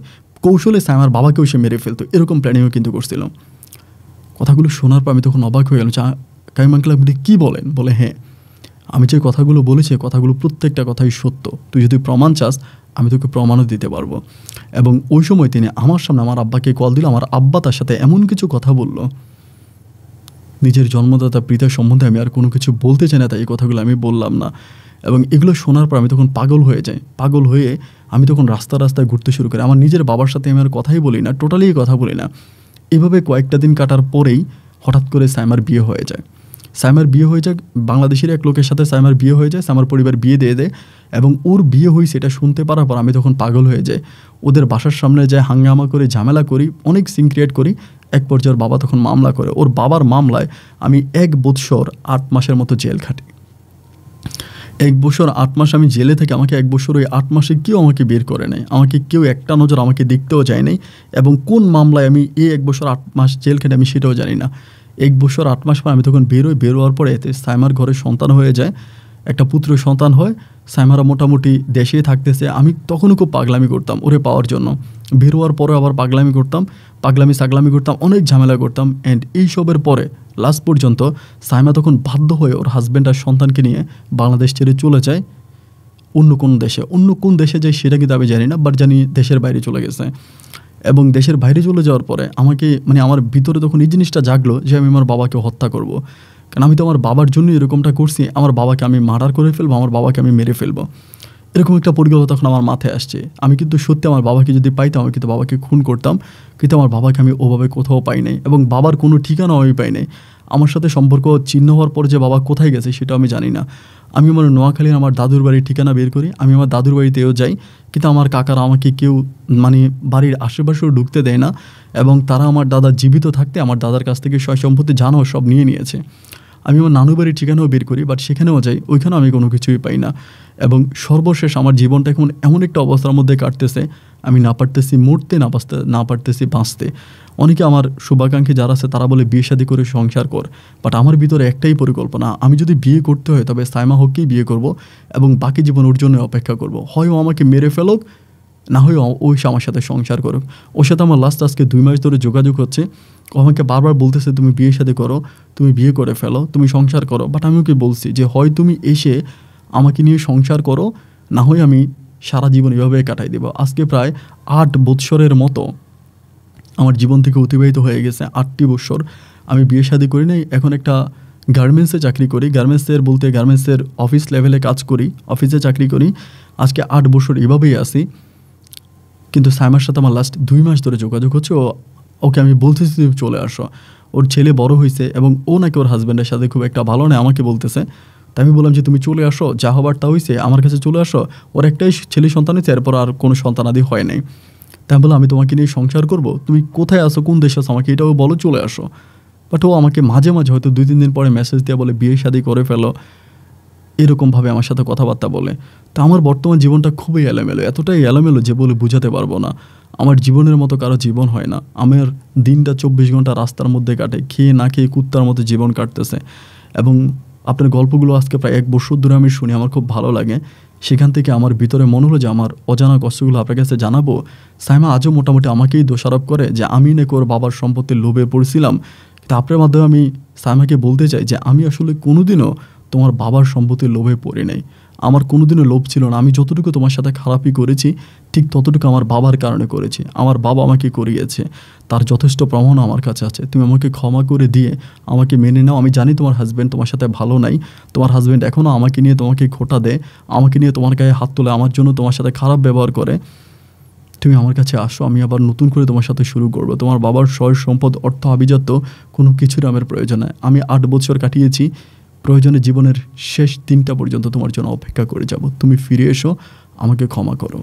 কৌশলে সাইমার বাবাকেও সে মেরে ফেলতো, এরকম প্ল্যানিংও কিন্তু করছিল। কথাগুলো শোনার পর আমি তখন অবাক হয়ে গেলাম। কাইম আঙ্কেল আপনি কী বলেন? বলে হ্যাঁ, আমি যে কথাগুলো বলেছি কথাগুলো প্রত্যেকটা কথাই সত্য। তুই যদি প্রমাণ চাস আমি তোকে প্রমাণও দিতে পারবো। এবং ওই সময় তিনি আমার সামনে আমার আব্বাকে কল দিল। আমার আব্বা তার সাথে এমন কিছু কথা বলল, নিজের জন্মদাতা পিতার সম্বন্ধে আমি আর কোনো কিছু বলতে চাই না, তাই এই কথাগুলো আমি বললাম না। এবং এগুলো শোনার পর আমি তখন পাগল হয়ে যাই। পাগল হয়ে আমি তখন রাস্তায় ঘুরতে শুরু করি। আমার নিজের বাবার সাথে আমি আর কথাই বলি না, টোটালি কথা বলি না। এভাবে কয়েকটা দিন কাটার পরেই হঠাৎ করে সাইমার বিয়ে হয়ে যায়। বাংলাদেশের এক লোকের সাথে সাইমার বিয়ে হয়ে যায়। সাইমার পরিবার বিয়ে দিয়ে দেয় এবং ওর বিয়ে হয়েছে এটা শুনতে পারার পর আমি তখন পাগল হয়ে যাই। ওদের বাসার সামনে যায়, হাঙ্গামা করে, ঝামেলা করি, অনেক সিন ক্রিয়েট করি। এক পর্যায়ে ওর বাবা তখন মামলা করে। ওর বাবার মামলায় আমি 1 বছর 8 মাসের মতো জেল খাটি। 1 বছর 8 মাস আমি জেলে থেকে, আমাকে 1 বছর ওই 8 মাসে কেউ আমাকে বের করে নাই, আমাকে কেউ একটা নজর আমাকে দেখতেও যায় নাই। এবং কোন মামলায় আমি 1 বছর 8 মাস জেল খেটে আমি সেটাও জানি না। 1 বছর 8 মাস পর আমি তখন বেরোয়ার পরে এতে সাইমার ঘরে সন্তান হয়ে যায়, একটা পুত্র সন্তান হয়। সাইমারা মোটামুটি দেশেই থাকতেছে। আমি তখনও খুব পাগলামি করতাম ওরে পাওয়ার জন্য, বের হওয়ার পরে আবার পাগলামি করতাম, সাগলামি করতাম, অনেক ঝামেলা করতাম। অ্যান্ড এইসবের পরে লাস্ট পর্যন্ত সাইমা তখন বাধ্য হয়ে ওর হাজব্যান্ড আর সন্তানকে নিয়ে বাংলাদেশ ছেড়ে চলে যায় অন্য কোন দেশে যায় সেটা কিন্তু আমি জানি না, বাট জানি দেশের বাইরে চলে গেছে। এবং দেশের বাইরে চলে যাওয়ার পরে আমাকে আমার ভিতরে তখন এই জিনিসটা জাগলো যে আমি আমার বাবাকে হত্যা করব। কারণ আমি তো আমার বাবার জন্য এরকমটা করছি, আমার বাবাকে আমি মার্ডার করে ফেলবো, আমার বাবাকে আমি মেরে ফেলবো, এরকম একটা পরিকল্পনা তখন আমার মাথায় আসছে। আমি কিন্তু সত্যি আমার বাবাকে যদি পাইতাম আমি কিন্তু বাবাকে খুন করতাম, কিন্তু আমার বাবাকে আমি ওভাবে কোথাও পাই নাই এবং বাবার কোনো ঠিকানাও আমি পাই নাই। আমার সাথে সম্পর্ক ছিন্ন হওয়ার পর যে বাবা কোথায় গেছে সেটা আমি জানি না। আমি আমার নোয়াখালীর আমার দাদুর বাড়ির ঠিকানা বের করি, আমি আমার দাদুর বাড়িতেও যাই, কিন্তু আমার কাকারা আমাকে কেউ বাড়ির আশেপাশেও ঢুকতে দেয় না এবং তারা আমার দাদা জীবিত থাকতে আমার দাদার কাছ থেকে সয় সম্পত্তি জানো সব নিয়ে নিয়েছে। আমি আমার নানু বাড়ির ঠিকানাও বের করি, বাট সেখানেও যাই, ওইখানেও আমি কোনো কিছুই পাই না। এবং সর্বশেষ আমার জীবনটা এখন এমন একটা অবস্থার মধ্যে কাটতেছে, আমি না পারতেছি মরতে, না পারতেছি বাঁচতে। অনেকে আমার শুভাকাঙ্ক্ষী যারা আছে তারা বলে বিয়ে শাদী করে সংসার কর, বাট আমার ভিতরে একটাই পরিকল্পনা, আমি যদি বিয়ে করতে হয় তবে সাইমা হককেই বিয়ে করব এবং বাকি জীবন ওর জন্য অপেক্ষা করব। হয় ও আমাকে মেরে ফেলুক, না হয় ওই আমার সাথে সংসার করুক। ওর সাথে আমার লাস্ট আজকে 2 মাস ধরে যোগাযোগ হচ্ছে। ও আমাকে বারবার বলতেছে তুমি বিয়ে শাদী করো, তুমি বিয়ে করে ফেলো, তুমি সংসার করো। বাট আমি ওকে বলছি যে হয় তুমি এসে আমাকে নিয়ে সংসার করো, না হয় আমি সারা জীবন এভাবে কাটাই দেবো। আজকে প্রায় 8 বৎসরের মতো আমার জীবন থেকে অতিবাহিত হয়ে গেছে। 8টি বৎসর আমি বিয়ে শাদী করি নাই। এখন একটা গার্মেন্টসে চাকরি করি, গার্মেন্টসের অফিস লেভেলে কাজ করি, অফিসে চাকরি করি। আজকে 8 বছর এভাবেই আসি। কিন্তু সাইমার সাথে আমার লাস্ট 2 মাস ধরে যোগাযোগ হচ্ছে। ওকে আমি বলতেছি তুমি চলে আসো, ওর ছেলে বড় হয়েছে এবং ও নাকি ওর হাজব্যান্ডের সাথে খুব একটা ভালো নয় আমাকে বলতেছে। তাই আমি বললাম যে তুমি চলে আসো, যা হবার তা হয়েছে, আমার কাছে চলে আসো। ওর একটাই ছেলে সন্তান হয়েছে, এরপর আর কোনো সন্তানাদি হয় নাই। তাই আমি বললাম আমি তোমাকে নিয়ে সংসার করব, তুমি কোথায় আসো, কোন দেশে আসো আমাকে এটাও বলো, চলে আসো। বাট ও আমাকে মাঝে মাঝে হয়তো 2-3 দিন পরে মেসেজ দিয়ে বলে বিয়ে শাদী করে ফেলো, এরকমভাবে আমার সাথে কথাবার্তা বলে। তা আমার বর্তমান জীবনটা খুবই এলোমেলো, এতটাই এলোমেলো যে বলে বোঝাতে পারবো না। আমার জীবনের মতো কারো জীবন হয় না। আমার দিনটা 24 ঘন্টা রাস্তার মধ্যে কাটে, খেয়ে না খেয়ে কুত্তার মতো জীবন কাটতেছে। এবং আপনার গল্পগুলো আজকে প্রায় 1 বছর ধরে আমি শুনি, আমার খুব ভালো লাগে। সেখান থেকে আমার ভিতরে মনে হলো যে আমার অজানা কষ্টগুলো আপনার কাছে জানাবো। সাইমা আজও মোটামুটি আমাকেই দোষারোপ করে যে আমি নাকি ওর বাবার সম্পত্তির লোভে পড়ছিলাম। কিন্তু আপনার মাধ্যমে আমি সাইমাকে বলতে চাই যে আমি আসলে কোনোদিনও তোমার বাবার সম্পত্তির লোভে পড়ি নাই। আমার কোনোদিনও লোভ ছিল না। আমি যতটুকু তোমার সাথে খারাপই করেছি ঠিক ততটুকু আমার বাবার কারণে করেছি। আমার বাবা আমাকে করিয়েছে, তার যথেষ্ট প্রমাণ আমার কাছে আছে। তুমি আমাকে ক্ষমা করে দিয়ে আমাকে মেনে নাও। আমি জানি তোমার হাজব্যান্ড তোমার সাথে ভালো নাই, তোমার হাজব্যান্ড এখনও আমাকে নিয়ে তোমাকে খোঁটা দেয়, আমাকে নিয়ে তোমার গায়ে হাত তোলে, আমার জন্য তোমার সাথে খারাপ ব্যবহার করে। তুমি আমার কাছে আসো, আমি আবার নতুন করে তোমার সাথে শুরু করবো। তোমার বাবার সয় সম্পদ, অর্থ, আভিজাত্য কোনো কিছুর আমার প্রয়োজন নাই। আমি 8 বছর কাটিয়েছি, প্রয়োজনে জীবনের শেষ দিনটা পর্যন্ত তোমার জন্য অপেক্ষা করে যাব। তুমি ফিরে এসো, আমাকে ক্ষমা করো।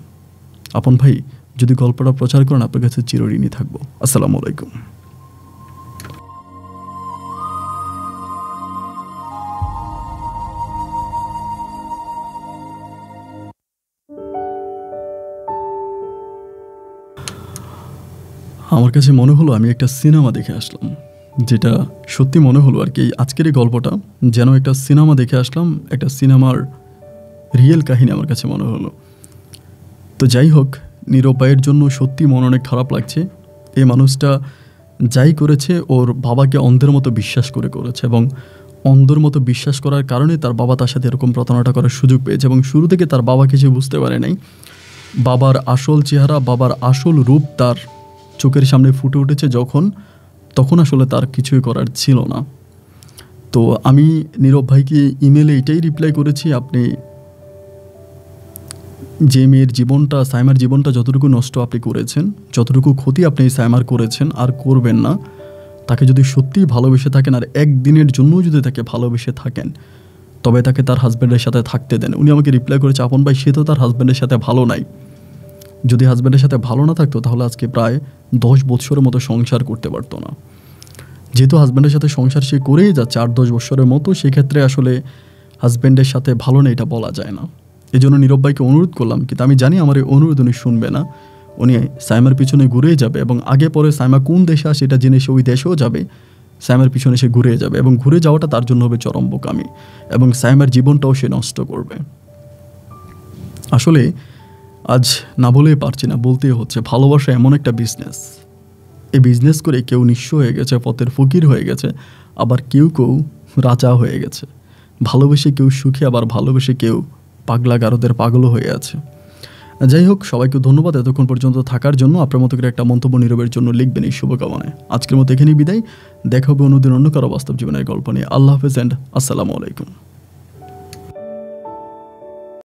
আপন ভাই, যদি গল্পটা প্রচার করেন আপনার কাছে চিরঋণী থাকবো। আসসালামু আলাইকুম। আমার কাছে মনে হলো আমি একটা সিনেমা দেখে আসলাম, যেটা সত্যি মনে হলো আর কি। আজকের এই গল্পটা যেন একটা সিনেমা দেখে আসলাম, একটা সিনেমার রিয়েল কাহিনী আমার কাছে মনে হলো। তো যাই হোক, নীরব ভাইয়ের জন্য সত্যি মন অনেক খারাপ লাগছে। এই মানুষটা যাই করেছে ওর বাবাকে অন্ধের মতো বিশ্বাস করেছে এবং অন্ধের মতো বিশ্বাস করার কারণে তার বাবা তার সাথে এরকম প্রতারণাটা করার সুযোগ পেয়েছে। এবং শুরু থেকে তার বাবা কিছু বুঝতে পারে নাই। বাবার আসল চেহারা, বাবার আসল রূপ তার চোখের সামনে ফুটে উঠেছে তখন আসলে তার কিছুই করার ছিল না। তো আমি নীরব ভাইকে ইমেলে এটাই রিপ্লাই করেছি, আপনি যে মেয়ের জীবনটা, সাইমার জীবনটা যতটুকু নষ্ট আপনি করেছেন, যতটুকু ক্ষতি আপনি সাইমার করেছেন আর করবেন না। তাকে যদি সত্যিই ভালোবেসে থাকেন আর একদিনের জন্যও যদি তাকে ভালোবেসে থাকেন, তবে তাকে তার হাজব্যান্ডের সাথে থাকতে দেন। উনি আমাকে রিপ্লাই করেছে, আপন ভাই সে তো তার হাজব্যান্ডের সাথে ভালো নাই। যদি হাজব্যান্ডের সাথে ভালো না থাকতো তাহলে আজকে প্রায় 10 বছরের মতো সংসার করতে পারতো না। যেহেতু হাজব্যান্ডের সাথে সংসার সে করেই যাচ্ছে 8-10 বছরের মতো, সেক্ষেত্রে আসলে হাজব্যান্ডের সাথে ভালো না এটা বলা যায় না। এই জন্য নীরব ভাইকে অনুরোধ করলাম, কিন্তু আমি জানি আমার এই অনুরোধ উনি শুনবে না। উনি সাইমার পিছনে ঘুরেই যাবে এবং আগে পরে সাইমা কোন দেশে আসে এটা জেনে সে ওই দেশেও যাবে, সাইমার পিছনে সে ঘুরে যাবে এবং ঘুরে যাওয়াটা তার জন্য হবে চরম বোকামি এবং সাইমার জীবনটাও সে নষ্ট করবে। আসলে আজ না বলেই পারছি না, বলতেই হচ্ছে, ভালোবাসা এমন একটা বিজনেস, এই বিজনেস করে কেউ নিঃস্ব হয়ে গেছে, পথের ফকির হয়ে গেছে, আবার কেউ কেউ রাজা হয়ে গেছে। ভালোবেসে কেউ সুখী, আবার ভালোবেসে কেউ পাগলা গারদের পাগলও হয়ে আছে। যাই হোক, সবাইকে ধন্যবাদ এতক্ষণ পর্যন্ত থাকার জন্য। আপনার মতো করে একটা মন্তব্য নীরবের জন্য লিখবেন এই শুভকামনায়। আজকের মতো এখানেই বিদায়, দেখা হবে অন্যদিন অন্য কারো বাস্তব জীবনের গল্প নিয়ে। আল্লাহ হাফেজ অ্যান্ড আসসালামু আলাইকুম।